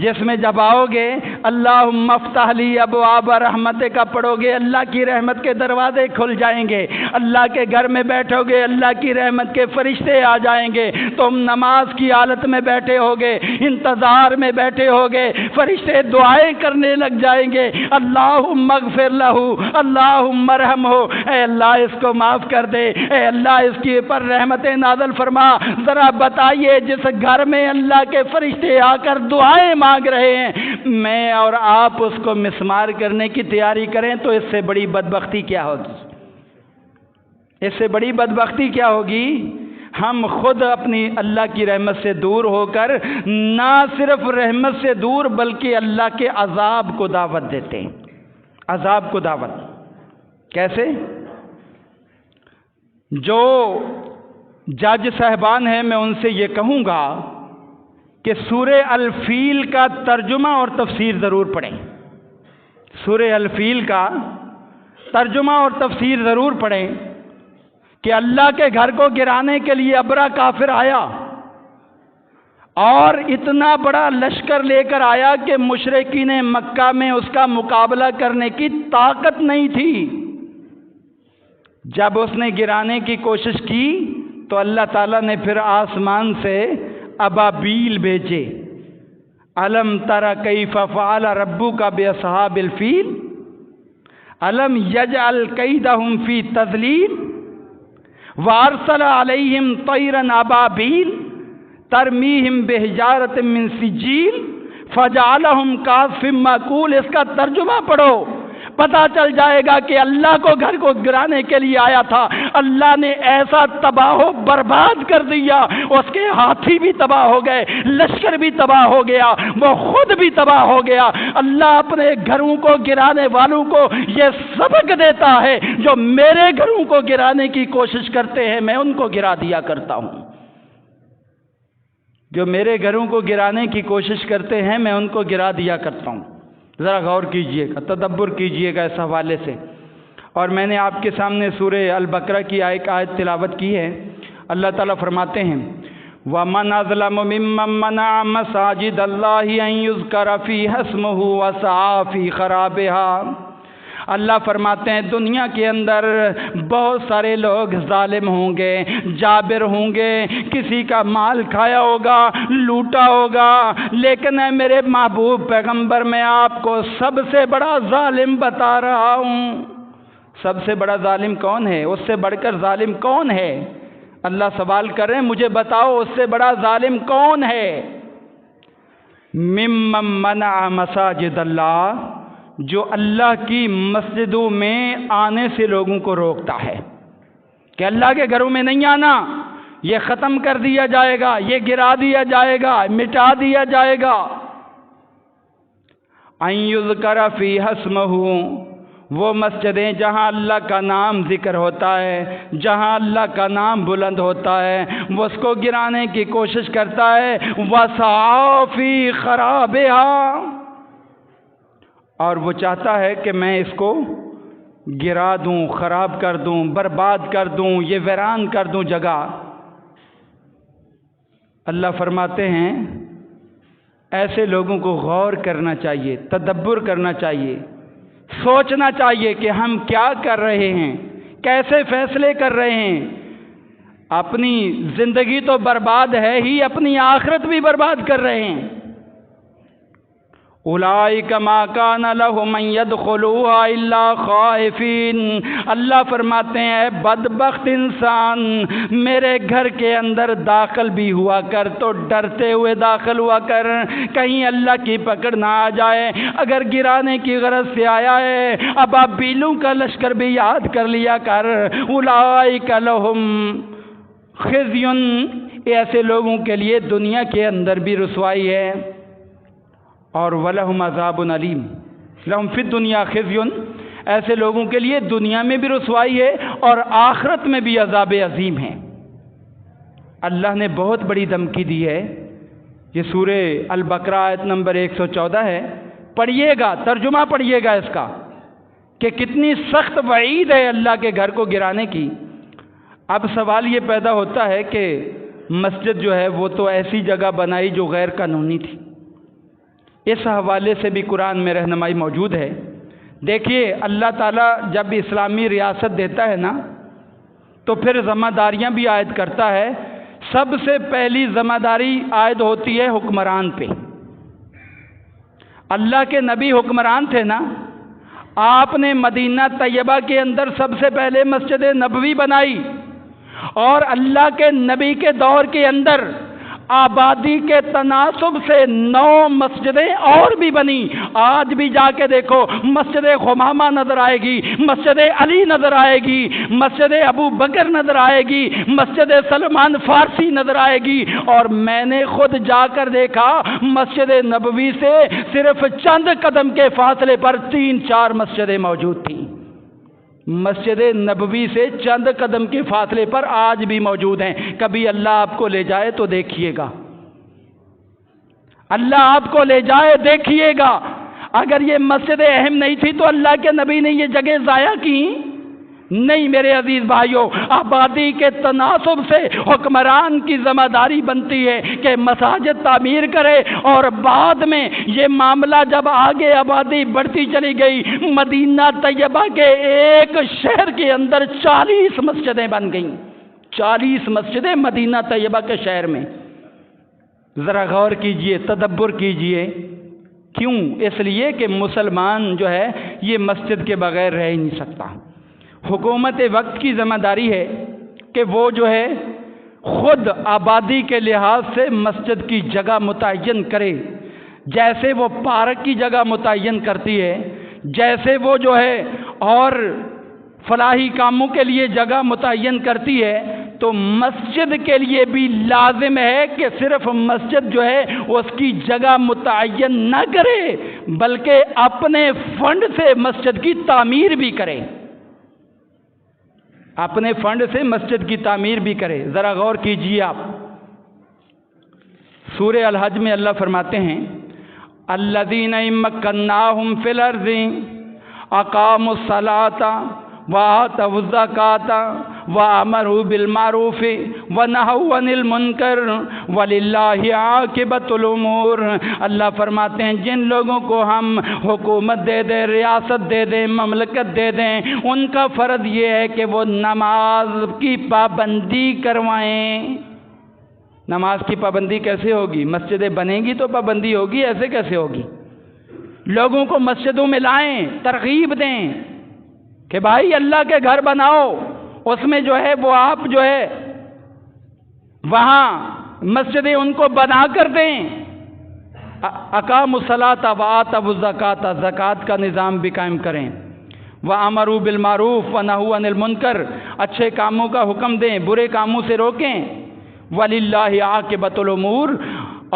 جس میں جب آؤ گے اللہم افتح لی ابواب رحمتک کا پڑھو گے، اللہ کی رحمت کے دروازے کھل جائیں گے. اللہ کے گھر میں بیٹھو گے، اللہ کی رحمت کے فرشتے آ جائیں گے. تم نماز کی حالت میں بیٹھے ہوگے، انتظار میں بیٹھے ہوگے، فرشتے دعائیں کرنے لگ جائیں گے. اللہم اغفر لہو، اللہم ارحمہ، اے اللہ اس کو معاف کر دے، اے اللہ اس کے پر رحمتیں نازل فرما. ذرا بتائیے جس گھر میں اللہ کے فرشتے آ کر دعائیں مانگ رہے ہیں، میں اور آپ اس کو مسمار کرنے کی تیاری کریں تو اس سے بڑی بدبختی کیا ہوگی؟ اس سے بڑی بدبختی کیا ہوگی؟ ہم خود اپنی اللہ کی رحمت سے دور ہو کر نہ صرف رحمت سے دور بلکہ اللہ کے عذاب کو دعوت دیتے ہیں. عذاب کو دعوت کیسے؟ جو جج صاحبان ہیں میں ان سے یہ کہوں گا کہ سورہ الفیل کا ترجمہ اور تفسیر ضرور پڑھیں. سورہ الفیل کا ترجمہ اور تفسیر ضرور پڑھیں کہ اللہ کے گھر کو گرانے کے لیے ابرا کافر آیا اور اتنا بڑا لشکر لے کر آیا کہ مشرکین مکہ میں اس کا مقابلہ کرنے کی طاقت نہیں تھی. جب اس نے گرانے کی کوشش کی تو اللہ تعالیٰ نے پھر آسمان سے ابابیل بھیجے. علم تر کیف فعل ربک باصحاب الفیل علم یجعل کیدہم فی تضلیل وارسل علیہم طیرا ابابیل ترمیہم بحجارۃ من سجیل فجعلہم کعصف مأکول. اس کا ترجمہ پڑھو، پتہ چل جائے گا کہ اللہ کو گھر کو گرانے کے لیے آیا تھا. اللہ نے ایسا تباہ و برباد کر دیا، اس کے ہاتھی بھی تباہ ہو گئے، لشکر بھی تباہ ہو گیا، وہ خود بھی تباہ ہو گیا. اللہ اپنے گھروں کو گرانے والوں کو یہ سبق دیتا ہے، جو میرے گھروں کو گرانے کی کوشش کرتے ہیں میں ان کو گرا دیا کرتا ہوں. جو میرے گھروں کو گرانے کی کوشش کرتے ہیں میں ان کو گرا دیا کرتا ہوں. ذرا غور کیجئے گا، تدبر کیجئے گا اس حوالے سے. اور میں نے آپ کے سامنے سورہ البقرہ کی ایک آیت تلاوت کی ہے. اللہ تعالیٰ فرماتے ہیں وَمَنْ أَظْلَمُ مِمَّنْ مَنَعَ مَسَاجِدَ اللَّهِ أَنْ يُذْكَرَ فِيهَا اسْمُهُ وَسَعَىٰ فِي خَرَابِهَا. اللہ فرماتے ہیں دنیا کے اندر بہت سارے لوگ ظالم ہوں گے، جابر ہوں گے، کسی کا مال کھایا ہوگا، لوٹا ہوگا، لیکن اے میرے محبوب پیغمبر میں آپ کو سب سے بڑا ظالم بتا رہا ہوں. سب سے بڑا ظالم کون ہے؟ اس سے بڑھ کر ظالم کون ہے؟ اللہ سوال کر رہے ہیں مجھے بتاؤ اس سے بڑا ظالم کون ہے؟ ممن منع مساجد اللہ، جو اللہ کی مسجدوں میں آنے سے لوگوں کو روکتا ہے کہ اللہ کے گھروں میں نہیں آنا، یہ ختم کر دیا جائے گا، یہ گرا دیا جائے گا، مٹا دیا جائے گا. ان یذکر فیہا اسمہ، وہ مسجدیں جہاں اللہ کا نام ذکر ہوتا ہے، جہاں اللہ کا نام بلند ہوتا ہے، وہ اس کو گرانے کی کوشش کرتا ہے. وسعیٰ فی خرابہا، اور وہ چاہتا ہے کہ میں اس کو گرا دوں، خراب کر دوں، برباد کر دوں، یہ ویران کر دوں جگہ. اللہ فرماتے ہیں ایسے لوگوں کو غور کرنا چاہیے، تدبر کرنا چاہیے، سوچنا چاہیے کہ ہم کیا کر رہے ہیں، کیسے فیصلے کر رہے ہیں. اپنی زندگی تو برباد ہے ہی، اپنی آخرت بھی برباد کر رہے ہیں. اولئک ما کان لہم ان یدخلوها الا خائفین. اللہ فرماتے ہیں اے بدبخت انسان، میرے گھر کے اندر داخل بھی ہوا کر تو ڈرتے ہوئے داخل ہوا کر، کہیں اللہ کی پکڑ نہ آ جائے. اگر گرانے کی غرض سے آیا ہے ابابیلوں کا لشکر بھی یاد کر لیا کر. اولئک لہم خزی، ایسے لوگوں کے لیے دنیا کے اندر بھی رسوائی ہے. اور وَلَهُمْ عَذَابٌ علیم، لَهُمْ فِي الدُّنْيَا خِزْيٌ، ایسے لوگوں کے لیے دنیا میں بھی رسوائی ہے اور آخرت میں بھی عذاب عظیم ہے. اللہ نے بہت بڑی دھمکی دی ہے. یہ سورہ البقرہ آیت نمبر 114 ہے، پڑھیے گا، ترجمہ پڑھیے گا اس کا کہ کتنی سخت وعید ہے اللہ کے گھر کو گرانے کی۔ اب سوال یہ پیدا ہوتا ہے کہ مسجد جو ہے وہ تو ایسی جگہ بنائی جو غیر قانونی تھی، اس حوالے سے بھی قرآن میں رہنمائی موجود ہے۔ دیکھیے اللہ تعالیٰ جب اسلامی ریاست دیتا ہے نا تو پھر ذمہ داریاں بھی عائد کرتا ہے۔ سب سے پہلی ذمہ داری عائد ہوتی ہے حکمران پہ۔ اللہ کے نبی حکمران تھے نا، آپ نے مدینہ طیبہ کے اندر سب سے پہلے مسجد نبوی بنائی، اور اللہ کے نبی کے دور کے اندر آبادی کے تناسب سے 9 مسجدیں اور بھی بنی۔ آج بھی جا کے دیکھو، مسجد خمامہ نظر آئے گی، مسجد علی نظر آئے گی، مسجد ابو بکر نظر آئے گی، مسجد سلمان فارسی نظر آئے گی، اور میں نے خود جا کر دیکھا مسجد نبوی سے صرف چند قدم کے فاصلے پر 3-4 مسجدیں موجود تھیں۔ مسجد نبوی سے چند قدم کے فاصلے پر آج بھی موجود ہیں۔ کبھی اللہ آپ کو لے جائے تو دیکھیے گا، اللہ آپ کو لے جائے دیکھیے گا۔ اگر یہ مسجد اہم نہیں تھی تو اللہ کے نبی نے یہ جگہ ضائع کی نہیں۔ میرے عزیز بھائیوں، آبادی کے تناسب سے حکمران کی ذمہ داری بنتی ہے کہ مساجد تعمیر کرے، اور بعد میں یہ معاملہ جب آگے آبادی بڑھتی چلی گئی، مدینہ طیبہ کے ایک شہر کے اندر 40 مسجدیں بن گئیں۔ 40 مسجدیں مدینہ طیبہ کے شہر میں۔ ذرا غور کیجئے، تدبر کیجئے۔ کیوں؟ اس لیے کہ مسلمان جو ہے یہ مسجد کے بغیر رہ ہی نہیں سکتا۔ حکومت وقت کی ذمہ داری ہے کہ وہ جو ہے خود آبادی کے لحاظ سے مسجد کی جگہ متعین کرے، جیسے وہ پارک کی جگہ متعین کرتی ہے، جیسے وہ جو ہے اور فلاحی کاموں کے لیے جگہ متعین کرتی ہے، تو مسجد کے لیے بھی لازم ہے کہ صرف مسجد جو ہے اس کی جگہ متعین نہ کرے، بلکہ اپنے فنڈ سے مسجد کی تعمیر بھی کرے، اپنے فنڈ سے مسجد کی تعمیر بھی کرے۔ ذرا غور کیجئے آپ، سورہ الحج میں اللہ فرماتے ہیں الذین مکناہم فی الارض اقاموا الصلاۃ وآتوا الزکاۃ وامروا بالمعروف ونہوا عن المنکر وللہ عاقبۃ الامور۔ اللہ فرماتے ہیں جن لوگوں کو ہم حکومت دے دیں، ریاست دے دیں، مملکت دے دیں، ان کا فرض یہ ہے کہ وہ نماز کی پابندی کروائیں۔ نماز کی پابندی کیسے ہوگی؟ مسجدیں بنیں گی تو پابندی ہوگی، ایسے کیسے ہوگی؟ لوگوں کو مسجدوں میں لائیں، ترغیب دیں کہ بھائی اللہ کے گھر بناؤ، اس میں جو ہے وہ آپ جو ہے وہاں مسجدیں ان کو بنا کر دیں۔ اقاموا الصلاۃ وآتوا الزکاۃ، زکوٰۃ کا نظام بھی قائم کریں۔ وامروا بالمعروف ونہوا عن المنکر، اچھے کاموں کا حکم دیں، برے کاموں سے روکیں۔ وللہ عاقبۃ الامور،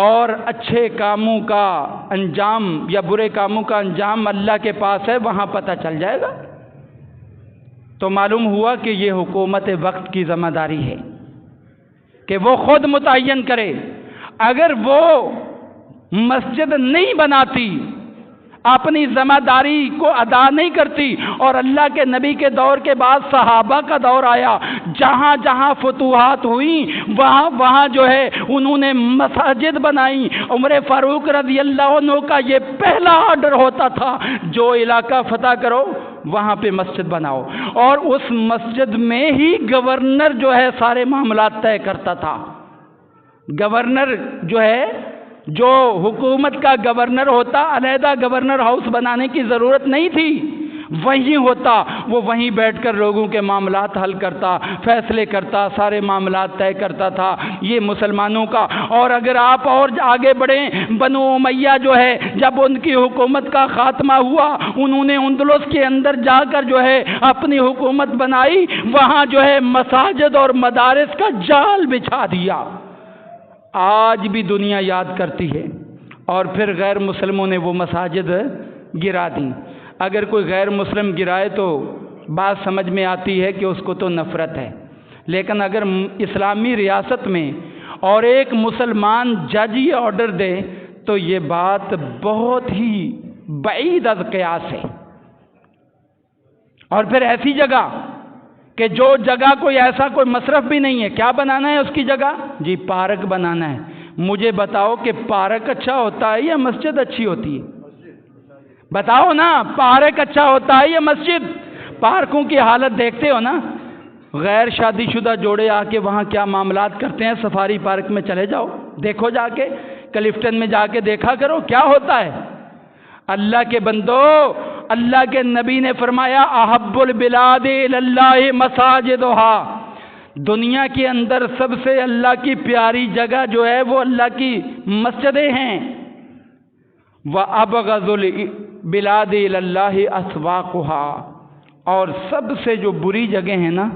اور اچھے کاموں کا انجام یا برے کاموں کا انجام اللہ کے پاس ہے، وہاں پتہ چل جائے گا۔ تو معلوم ہوا کہ یہ حکومت وقت کی ذمہ داری ہے کہ وہ خود متعین کرے۔ اگر وہ مسجد نہیں بناتی، اپنی ذمہ داری کو ادا نہیں کرتی، اور اللہ کے نبی کے دور کے بعد صحابہ کا دور آیا، جہاں جہاں فتوحات ہوئیں وہاں جو ہے انہوں نے مساجد بنائی۔ عمر فاروق رضی اللہ عنہ کا یہ پہلا آرڈر ہوتا تھا، جو علاقہ فتح کرو وہاں پہ مسجد بناؤ، اور اس مسجد میں ہی گورنر جو ہے سارے معاملات طے کرتا تھا۔ گورنر جو ہے، جو حکومت کا گورنر ہوتا، علیحدہ گورنر ہاؤس بنانے کی ضرورت نہیں تھی، وہیں ہوتا، وہ وہیں بیٹھ کر لوگوں کے معاملات حل کرتا، فیصلے کرتا، سارے معاملات طے کرتا تھا۔ یہ مسلمانوں کا۔ اور اگر آپ اور آگے بڑھیں، بنو امیہ جو ہے، جب ان کی حکومت کا خاتمہ ہوا، انہوں نے اندلس کے اندر جا کر جو ہے اپنی حکومت بنائی، وہاں جو ہے مساجد اور مدارس کا جال بچھا دیا۔ آج بھی دنیا یاد کرتی ہے، اور پھر غیر مسلموں نے وہ مساجد گرا دیں۔ اگر کوئی غیر مسلم گرائے تو بات سمجھ میں آتی ہے کہ اس کو تو نفرت ہے، لیکن اگر اسلامی ریاست میں اور ایک مسلمان جج یہ آرڈر دے تو یہ بات بہت ہی بعید از قیاس ہے۔ اور پھر ایسی جگہ کہ جو جگہ کوئی ایسا کوئی مصرف بھی نہیں ہے، کیا بنانا ہے اس کی جگہ؟ جی پارک بنانا ہے۔ مجھے بتاؤ کہ پارک اچھا ہوتا ہے یا مسجد اچھی ہوتی ہے؟ بتاؤ نا، پارک اچھا ہوتا ہے یا مسجد؟ پارکوں کی حالت دیکھتے ہو نا، غیر شادی شدہ جوڑے آ کے وہاں کیا معاملات کرتے ہیں۔ سفاری پارک میں چلے جاؤ، دیکھو جا کے، کلفٹن میں جا کے دیکھا کرو کیا ہوتا ہے۔ اللہ کے بندو، اللہ کے نبی نے فرمایا احب البلاد اللہ مساجدہا، دنیا کے اندر سب سے اللہ کی پیاری جگہ جو ہے وہ اللہ کی مسجدیں ہیں۔ وَأَبْغَضُ الْبِلَادِ إِلَى اللَّهِ أَسْوَاقُهَا، اور سب سے جو بری جگہ ہیں نا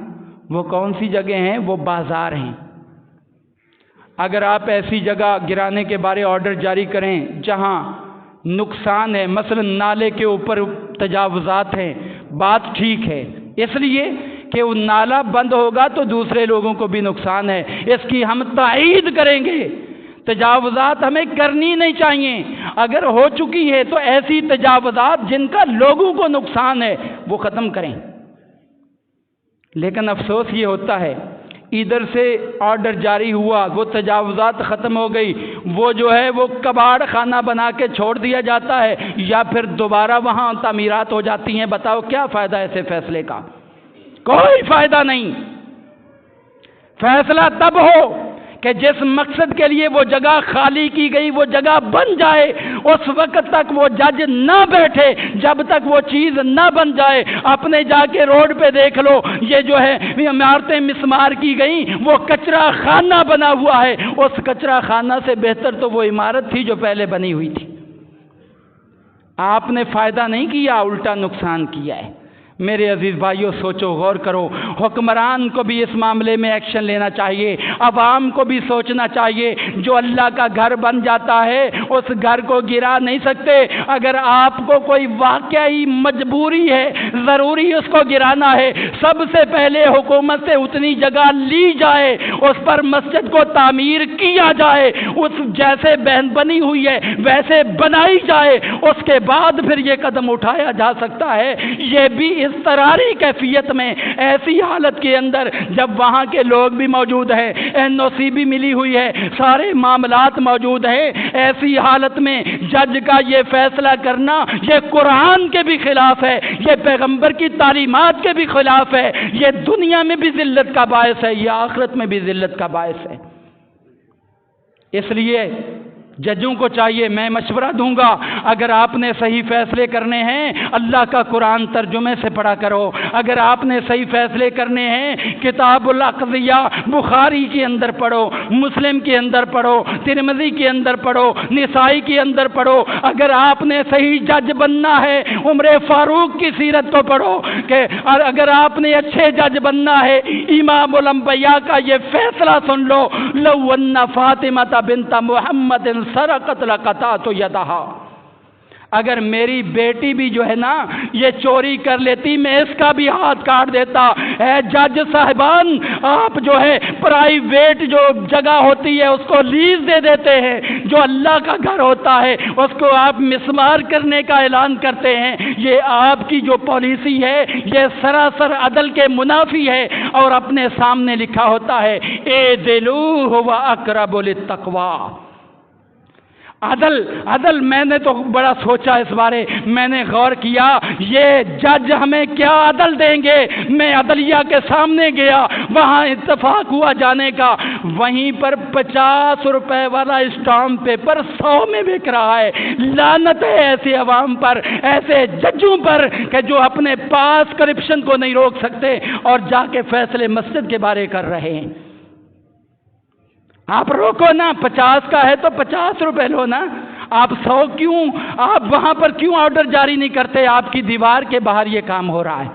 وہ کون سی جگہ ہیں؟ وہ بازار ہیں۔ اگر آپ ایسی جگہ گرانے کے بارے آرڈر جاری کریں جہاں نقصان ہے، مثلا نالے کے اوپر تجاوزات ہیں، بات ٹھیک ہے، اس لیے کہ وہ نالا بند ہوگا تو دوسرے لوگوں کو بھی نقصان ہے، اس کی ہم تائید کریں گے۔ تجاوزات ہمیں کرنی نہیں چاہیے، اگر ہو چکی ہے تو ایسی تجاوزات جن کا لوگوں کو نقصان ہے وہ ختم کریں۔ لیکن افسوس یہ ہوتا ہے ادھر سے آرڈر جاری ہوا، وہ تجاوزات ختم ہو گئی، وہ جو ہے وہ کباڑ خانہ بنا کے چھوڑ دیا جاتا ہے یا پھر دوبارہ وہاں تعمیرات ہو جاتی ہیں۔ بتاؤ کیا فائدہ ایسے فیصلے کا؟ کوئی فائدہ نہیں۔ فیصلہ تب ہو کہ جس مقصد کے لیے وہ جگہ خالی کی گئی وہ جگہ بن جائے، اس وقت تک وہ جج نہ بیٹھے جب تک وہ چیز نہ بن جائے۔ اپنے جا کے روڈ پہ دیکھ لو، یہ جو ہے عمارتیں مسمار کی گئیں، وہ کچرا خانہ بنا ہوا ہے، اس کچرا خانہ سے بہتر تو وہ عمارت تھی جو پہلے بنی ہوئی تھی۔ آپ نے فائدہ نہیں کیا، الٹا نقصان کیا ہے۔ میرے عزیز بھائیوں، سوچو، غور کرو۔ حکمران کو بھی اس معاملے میں ایکشن لینا چاہیے، عوام کو بھی سوچنا چاہیے۔ جو اللہ کا گھر بن جاتا ہے اس گھر کو گرا نہیں سکتے۔ اگر آپ کو کوئی واقعی مجبوری ہے، ضروری اس کو گرانا ہے، سب سے پہلے حکومت سے اتنی جگہ لی جائے، اس پر مسجد کو تعمیر کیا جائے، اس جیسے بنی ہوئی ہے ویسے بنائی جائے، اس کے بعد پھر یہ قدم اٹھایا جا سکتا ہے۔ یہ بھی اضطراری کیفیت میں، ایسی حالت کے اندر جب وہاں کے لوگ بھی موجود ہیں، NOC بھی ملی ہوئی ہے، سارے معاملات موجود ہیں، ایسی حالت میں جج کا یہ فیصلہ کرنا یہ قرآن کے بھی خلاف ہے، یہ پیغمبر کی تعلیمات کے بھی خلاف ہے، یہ دنیا میں بھی ذلت کا باعث ہے، یہ آخرت میں بھی ذلت کا باعث ہے۔ اس لیے ججوں کو چاہیے، میں مشورہ دوں گا، اگر آپ نے صحیح فیصلے کرنے ہیں اللہ کا قرآن ترجمے سے پڑھا کرو۔ اگر آپ نے صحیح فیصلے کرنے ہیں کتاب الاقضیہ بخاری کے اندر پڑھو، مسلم کے اندر پڑھو، ترمذی کے اندر پڑھو، نسائی کے اندر پڑھو۔ اگر آپ نے صحیح جج بننا ہے عمر فاروق کی سیرت کو پڑھو، کہ اگر آپ نے اچھے جج بننا ہے امام الانبیاء کا یہ فیصلہ سن لو، لو ان فاطمہ بنت محمد سرقت لقطعت یدہا، اگر میری بیٹی بھی جو ہے نا یہ چوری کر لیتی میں اس کا بھی ہاتھ کاٹ دیتا۔ اے جج صاحبان، آپ جو ہے پرائیویٹ جو جگہ ہوتی ہے اس کو لیز دے دیتے ہیں، جو اللہ کا گھر ہوتا ہے اس کو آپ مسمار کرنے کا اعلان کرتے ہیں۔ یہ آپ کی جو پالیسی ہے یہ سراسر عدل کے منافی ہے، اور اپنے سامنے لکھا ہوتا ہے اعدلوا هو اقرب للتقوی۔ عدل میں نے تو بڑا سوچا اس بارے، میں نے غور کیا یہ جج ہمیں کیا عدل دیں گے۔ میں عدلیہ کے سامنے گیا، وہاں اتفاق ہوا جانے کا، وہیں پر 50 روپے والا اسٹامپ پیپر 100 میں بک رہا ہے۔ لعنت ہے ایسے عوام پر، ایسے ججوں پر کہ جو اپنے پاس کرپشن کو نہیں روک سکتے اور جا کے فیصلے مسجد کے بارے کر رہے ہیں۔ آپ روکو نا، 50 کا ہے تو 50 روپے لو نا، آپ 100 کیوں؟ آپ وہاں پر کیوں آرڈر جاری نہیں کرتے؟ آپ کی دیوار کے باہر یہ کام ہو رہا ہے۔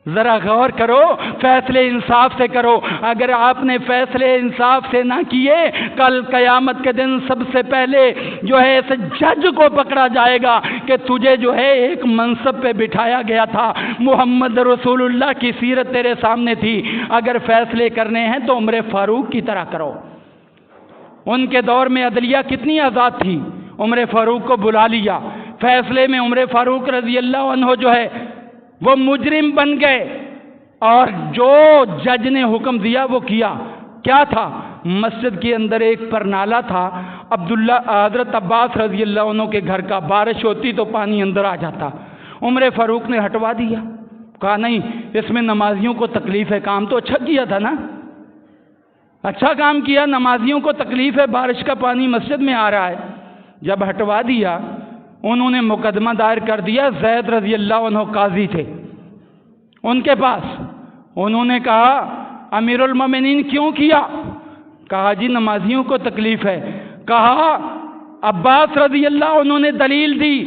ذرا غور کرو، فیصلے انصاف سے کرو۔ اگر آپ نے فیصلے انصاف سے نہ کیے، کل قیامت کے دن سب سے پہلے جو ہے اس جج کو پکڑا جائے گا کہ تجھے جو ہے ایک منصب پہ بٹھایا گیا تھا، محمد رسول اللہ کی سیرت تیرے سامنے تھی، اگر فیصلے کرنے ہیں تو عمر فاروق کی طرح کرو۔ ان کے دور میں عدلیہ کتنی آزاد تھی. عمر فاروق کو بلا لیا. فیصلے میں عمر فاروق رضی اللہ عنہ جو ہے وہ مجرم بن گئے، اور جو جج نے حکم دیا وہ کیا. کیا تھا؟ مسجد کے اندر ایک پرنالہ تھا، حضرت عباس رضی اللہ عنہ کے گھر کا. بارش ہوتی تو پانی اندر آ جاتا. عمر فاروق نے ہٹوا دیا. کہا نہیں، اس میں نمازیوں کو تکلیف ہے. کام تو اچھا کیا تھا نا، اچھا کام کیا. نمازیوں کو تکلیف ہے، بارش کا پانی مسجد میں آ رہا ہے. جب ہٹوا دیا انہوں نے مقدمہ دائر کر دیا. زید رضی اللہ عنہ قاضی تھے ان کے پاس. انہوں نے کہا امیر المومنین کیوں کیا؟ کہا جی نمازیوں کو تکلیف ہے. کہا عباس رضی اللہ عنہ نے دلیل دی.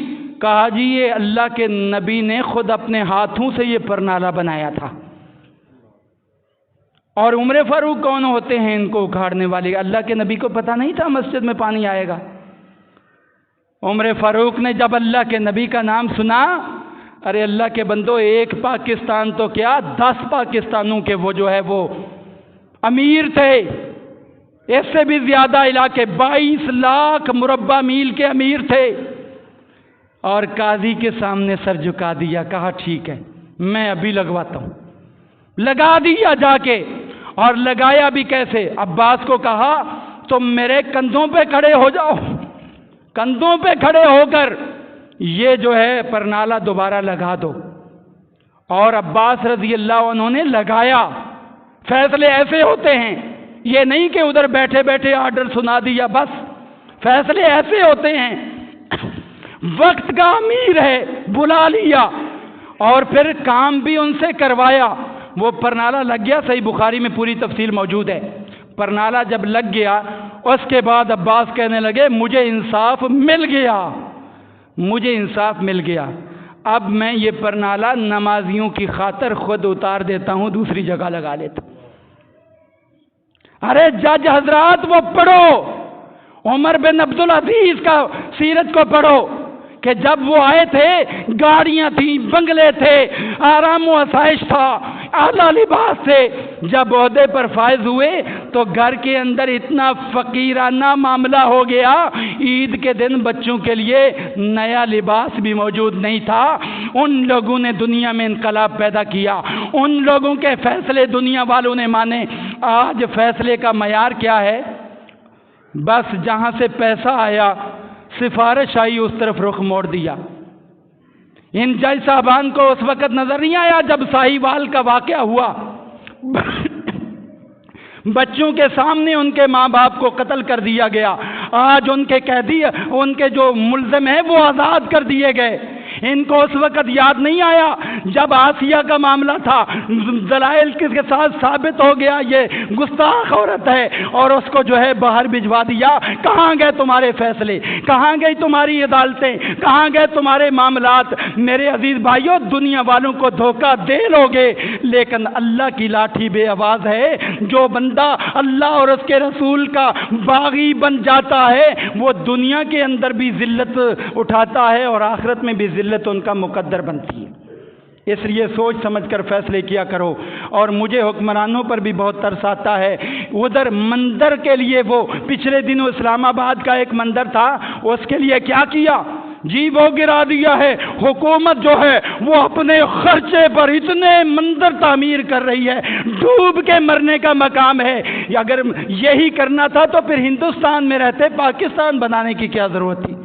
کہا جی یہ اللہ کے نبی نے خود اپنے ہاتھوں سے یہ پرنالہ بنایا تھا. اور عمر فاروق کون ہوتے ہیں ان کو اکھاڑنے والے؟ اللہ کے نبی کو پتہ نہیں تھا مسجد میں پانی آئے گا. عمر فاروق نے جب اللہ کے نبی کا نام سنا، ارے اللہ کے بندو، ایک پاکستان تو کیا 10 پاکستانوں کے وہ جو ہے وہ امیر تھے. اس سے بھی زیادہ علاقے 22 لاکھ مربع میل کے امیر تھے. اور قاضی کے سامنے سر جھکا دیا. کہا ٹھیک ہے میں ابھی لگواتا ہوں. لگا دیا جا کے. اور لگایا بھی کیسے؟ عباس کو کہا تم میرے کندھوں پہ کھڑے ہو جاؤ، کندھوں پہ کھڑے ہو کر یہ جو ہے پرنالہ دوبارہ لگا دو. اور عباس رضی اللہ عنہ نے لگایا. فیصلے ایسے ہوتے ہیں، یہ نہیں کہ ادھر بیٹھے بیٹھے آرڈر سنا دیا بس. فیصلے ایسے ہوتے ہیں. وقت کا امیر ہے، بلا لیا اور پھر کام بھی ان سے کروایا. وہ پرنالہ لگ گیا. صحیح بخاری میں پوری تفصیل موجود ہے. پرنالہ جب لگ گیا اس کے بعد عباس کہنے لگے مجھے انصاف مل گیا، مجھے انصاف مل گیا. اب میں یہ پرنالہ نمازیوں کی خاطر خود اتار دیتا ہوں، دوسری جگہ لگا لیتا ہوں. ارے جج حضرات وہ پڑھو، عمر بن عبدالعزیز کا سیرت کو پڑھو کہ جب وہ آئے تھے گاڑیاں تھیں، بنگلے تھے، آرام و آسائش تھا، اعلیٰ لباس تھے. جب عہدے پر فائز ہوئے تو گھر کے اندر اتنا فقیرانہ معاملہ ہو گیا، عید کے دن بچوں کے لیے نیا لباس بھی موجود نہیں تھا. ان لوگوں نے دنیا میں انقلاب پیدا کیا، ان لوگوں کے فیصلے دنیا والوں نے مانے. آج فیصلے کا معیار کیا ہے؟ بس جہاں سے پیسہ آیا، سفارش آئی، اس طرف رخ موڑ دیا. ان جج صاحبان کو اس وقت نظر نہیں آیا جب ساہیوال کا واقعہ ہوا، بچوں کے سامنے ان کے ماں باپ کو قتل کر دیا گیا. آج ان کے قیدی، ان کے جو ملزم ہیں وہ آزاد کر دیے گئے. ان کو اس وقت یاد نہیں آیا جب آسیہ کا معاملہ تھا، دلائل کے ساتھ ثابت ہو گیا یہ گستاخ عورت ہے اور اس کو جو ہے باہر بھجوا دیا. کہاں گئے تمہارے فیصلے؟ کہاں گئی تمہاری عدالتیں؟ کہاں گئے تمہارے معاملات؟ میرے عزیز بھائیوں، دنیا والوں کو دھوکہ دے لوگے، لیکن اللہ کی لاٹھی بے آواز ہے. جو بندہ اللہ اور اس کے رسول کا باغی بن جاتا ہے وہ دنیا کے اندر بھی ذلت اٹھاتا ہے اور آخرت میں بھی ذلت ان کا مقدر بنتی ہے. اس لیے سوچ سمجھ کر فیصلے کیا کرو. اور مجھے حکمرانوں پر بھی بہت ترس آتا ہے. ادھر مندر کے لیے وہ پچھلے دنوں اسلام آباد کا ایک مندر تھا، اس کے لیے کیا کیا؟ جی وہ گرا دیا ہے. حکومت جو ہے وہ اپنے خرچے پر اتنے مندر تعمیر کر رہی ہے، ڈوب کے مرنے کا مقام ہے. اگر یہی کرنا تھا تو پھر ہندوستان میں رہتے، پاکستان بنانے کی کیا ضرورت تھی؟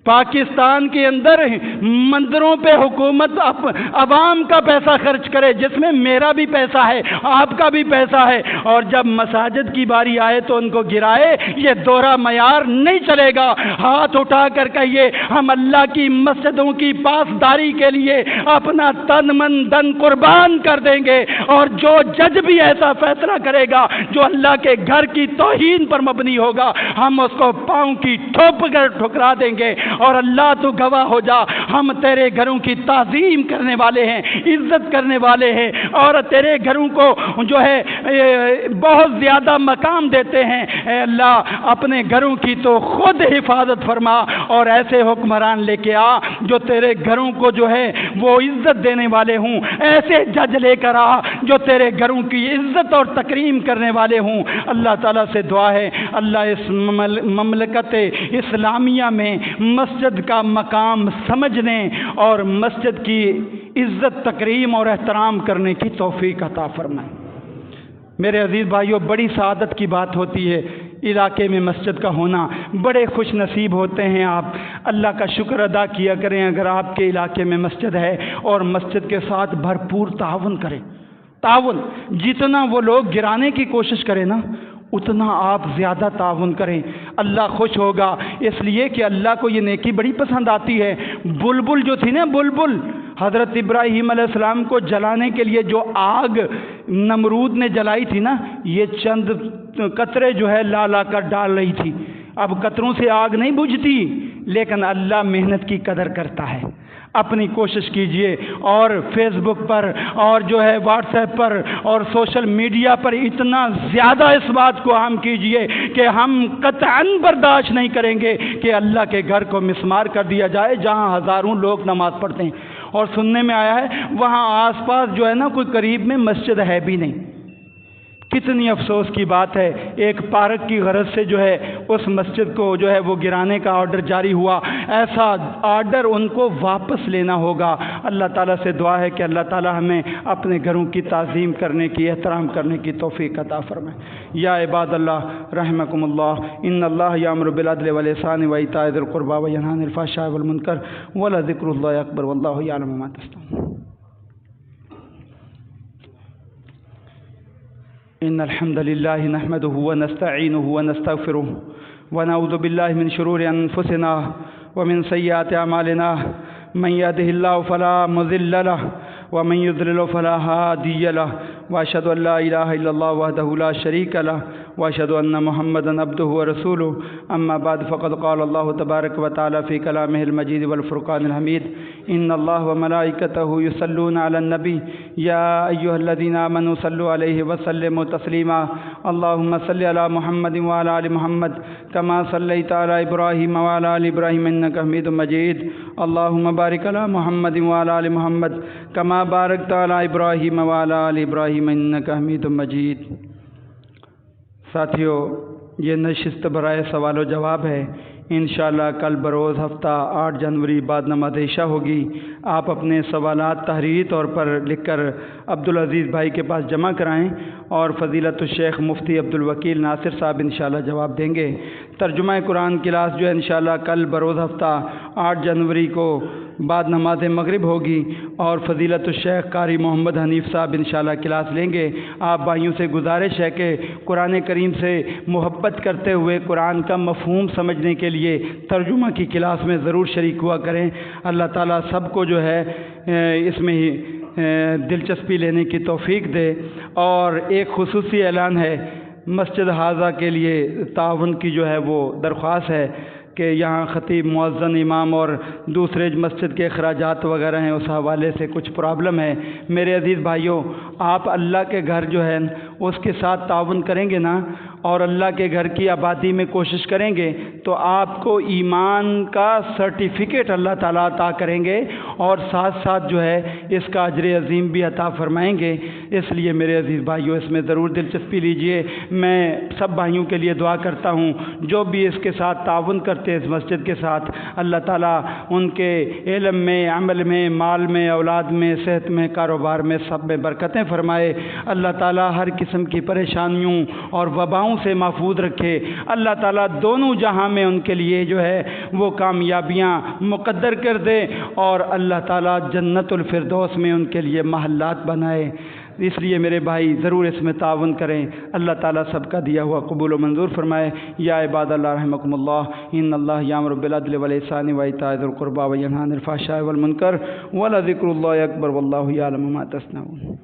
پاکستان کے اندر مندروں پہ حکومت عوام کا پیسہ خرچ کرے، جس میں میرا بھی پیسہ ہے، آپ کا بھی پیسہ ہے، اور جب مساجد کی باری آئے تو ان کو گرائے. یہ دوہرا معیار نہیں چلے گا. ہاتھ اٹھا کر کہیے ہم اللہ کی مسجدوں کی پاسداری کے لیے اپنا تن من دن قربان کر دیں گے. اور جو جج بھی ایسا فیصلہ کرے گا جو اللہ کے گھر کی توہین پر مبنی ہوگا، ہم اس کو پاؤں کی ٹھوپ کر ٹھکرا دیں گے. اور اللہ تو گواہ ہو جا، ہم تیرے گھروں کی تعظیم کرنے والے ہیں، عزت کرنے والے ہیں، اور تیرے گھروں کو جو ہے بہت زیادہ مقام دیتے ہیں۔ اے اللہ اپنے گھروں کی تو خود حفاظت فرما، اور ایسے حکمران لے کے آ جو تیرے گھروں کو جو ہے وہ عزت دینے والے ہوں، ایسے جج لے کر آ جو تیرے گھروں کی عزت اور تکریم کرنے والے ہوں۔ اللہ تعالیٰ سے دعا ہے اللہ اس مملکت اسلامیہ میں مسجد کا مقام سمجھنے اور مسجد کی عزت تکریم اور احترام کرنے کی توفیق عطا فرمائے۔ میرے عزیز بھائیوں، بڑی سعادت کی بات ہوتی ہے علاقے میں مسجد کا ہونا، بڑے خوش نصیب ہوتے ہیں آپ۔ اللہ کا شکر ادا کیا کریں اگر آپ کے علاقے میں مسجد ہے، اور مسجد کے ساتھ بھرپور تعاون کریں۔ تعاون جتنا وہ لوگ گرانے کی کوشش کریں نا، اتنا آپ زیادہ تعاون کریں، اللہ خوش ہوگا، اس لیے کہ اللہ کو یہ نیکی بڑی پسند آتی ہے۔ بلبل جو تھی نا، بلبل حضرت ابراہیم علیہ السلام کو جلانے کے لیے جو آگ نمرود نے جلائی تھی نا، یہ چند قطرے جو ہے لا لا کر ڈال رہی تھی۔ اب قطروں سے آگ نہیں بجھتی، لیکن اللہ محنت کی قدر کرتا ہے۔ اپنی کوشش کیجئے، اور فیس بک پر اور جو ہے واٹس ایپ پر اور سوشل میڈیا پر اتنا زیادہ اس بات کو عام کیجئے کہ ہم قطعاً برداشت نہیں کریں گے کہ اللہ کے گھر کو مسمار کر دیا جائے جہاں ہزاروں لوگ نماز پڑھتے ہیں، اور سننے میں آیا ہے وہاں آس پاس جو ہے نا کوئی قریب میں مسجد ہے بھی نہیں۔ کتنی افسوس کی بات ہے، ایک پارک کی غرض سے جو ہے اس مسجد کو جو ہے وہ گرانے کا آرڈر جاری ہوا، ایسا آرڈر ان کو واپس لینا ہوگا۔ اللہ تعالیٰ سے دعا ہے کہ اللہ تعالیٰ ہمیں اپنے گھروں کی تعظیم کرنے کی، احترام کرنے کی توفیق عطا فرمائے۔ یا عباد اللہ رحمکم اللہ، ان اللہ یامر بالعدل والاحسان وایتاء ذی القربی وینہی عن الفحشاء والمنکر ولذکر اللہ اکبر واللہ یعلم ما تصنعون۔ إن الحمد لله نحمده ونستعينه ونستغفره ونعوذ بالله من شرور أنفسنا ومن سيئات أعمالنا، من يهده الله فلا مضل له ومن يضلل فلا هادي له، وأشهد أن لا إله إلا الله وحده لا شريك له، وأشهد أن محمدا عبده ورسوله، أما بعد فقد قال الله تبارك وتعالى في كلامه المجيد والفرقان الحميد: إن الله وملائكته يصلون على النبي يا أيها الذين آمنوا صلوا عليه وسلموا تسليما، اللهم صل على محمد وعلى آل محمد كما صليت على إبراهيم وعلى آل إبراهيم إنك حميد مجيد، اللهم بارك على محمد وعلى آل محمد كما باركت على إبراهيم وعلى آل إبراهيم إنك حميد مجيد۔ ساتھیو، یہ نشست برائے سوال و جواب ہے۔ انشاءاللہ کل بروز ہفتہ 8 جنوری بعد نماز عشاء ہوگی۔ آپ اپنے سوالات تحریری طور پر لکھ کر عبدالعزیز بھائی کے پاس جمع کرائیں، اور فضیلت الشیخ مفتی عبدالوکیل ناصر صاحب انشاءاللہ جواب دیں گے۔ ترجمہ قرآن کلاس جو ہے انشاءاللہ کل بروز ہفتہ 8 جنوری کو بعد نماز مغرب ہوگی، اور فضیلت الشیخ قاری محمد حنیف صاحب انشاءاللہ کلاس لیں گے۔ آپ بھائیوں سے گزارش ہے کہ قرآن کریم سے محبت کرتے ہوئے قرآن کا مفہوم سمجھنے کے لیے ترجمہ کی کلاس میں ضرور شریک ہوا کریں۔ اللہ تعالیٰ سب کو جو ہے اس میں دلچسپی لینے کی توفیق دے۔ اور ایک خصوصی اعلان ہے، مسجد حاضہ کے لیے تعاون کی جو ہے وہ درخواست ہے کہ یہاں خطیب، مؤذن، امام اور دوسرے مسجد کے اخراجات وغیرہ ہیں، اس حوالے سے کچھ پرابلم ہے۔ میرے عزیز بھائیوں، آپ اللہ کے گھر جو ہے اس کے ساتھ تعاون کریں گے نا، اور اللہ کے گھر کی آبادی میں کوشش کریں گے، تو آپ کو ایمان کا سرٹیفکیٹ اللہ تعالیٰ عطا کریں گے، اور ساتھ ساتھ جو ہے اس کا اجر عظیم بھی عطا فرمائیں گے۔ اس لیے میرے عزیز بھائیوں، اس میں ضرور دلچسپی لیجئے۔ میں سب بھائیوں کے لیے دعا کرتا ہوں جو بھی اس کے ساتھ تعاون کرتے ہیں اس مسجد کے ساتھ، اللہ تعالیٰ ان کے علم میں، عمل میں، مال میں، اولاد میں، صحت میں، کاروبار میں، سب میں برکتیں فرمائے۔ اللہ تعالیٰ ہر قسم کی پریشانیوں اور وباؤں سے محفوظ رکھے۔ اللہ تعالیٰ دونوں جہاں میں ان کے لیے جو ہے وہ کامیابیاں مقدر کر دے، اور اللہ تعالیٰ جنت الفردوس میں ان کے لیے محلات بنائے۔ اس لیے میرے بھائی ضرور اس میں تعاون کریں۔ اللہ تعالیٰ سب کا دیا ہوا قبول و منظور فرمائے۔ یا عباد اللہ رحمکم اللہ، ان اللہ یامر بالعدل والاحسان وایتاء ذی القربی وینہی عن الفحشاء والمنکر ولذکر اللہ اکبر واللہ یعلم ما تصنعون۔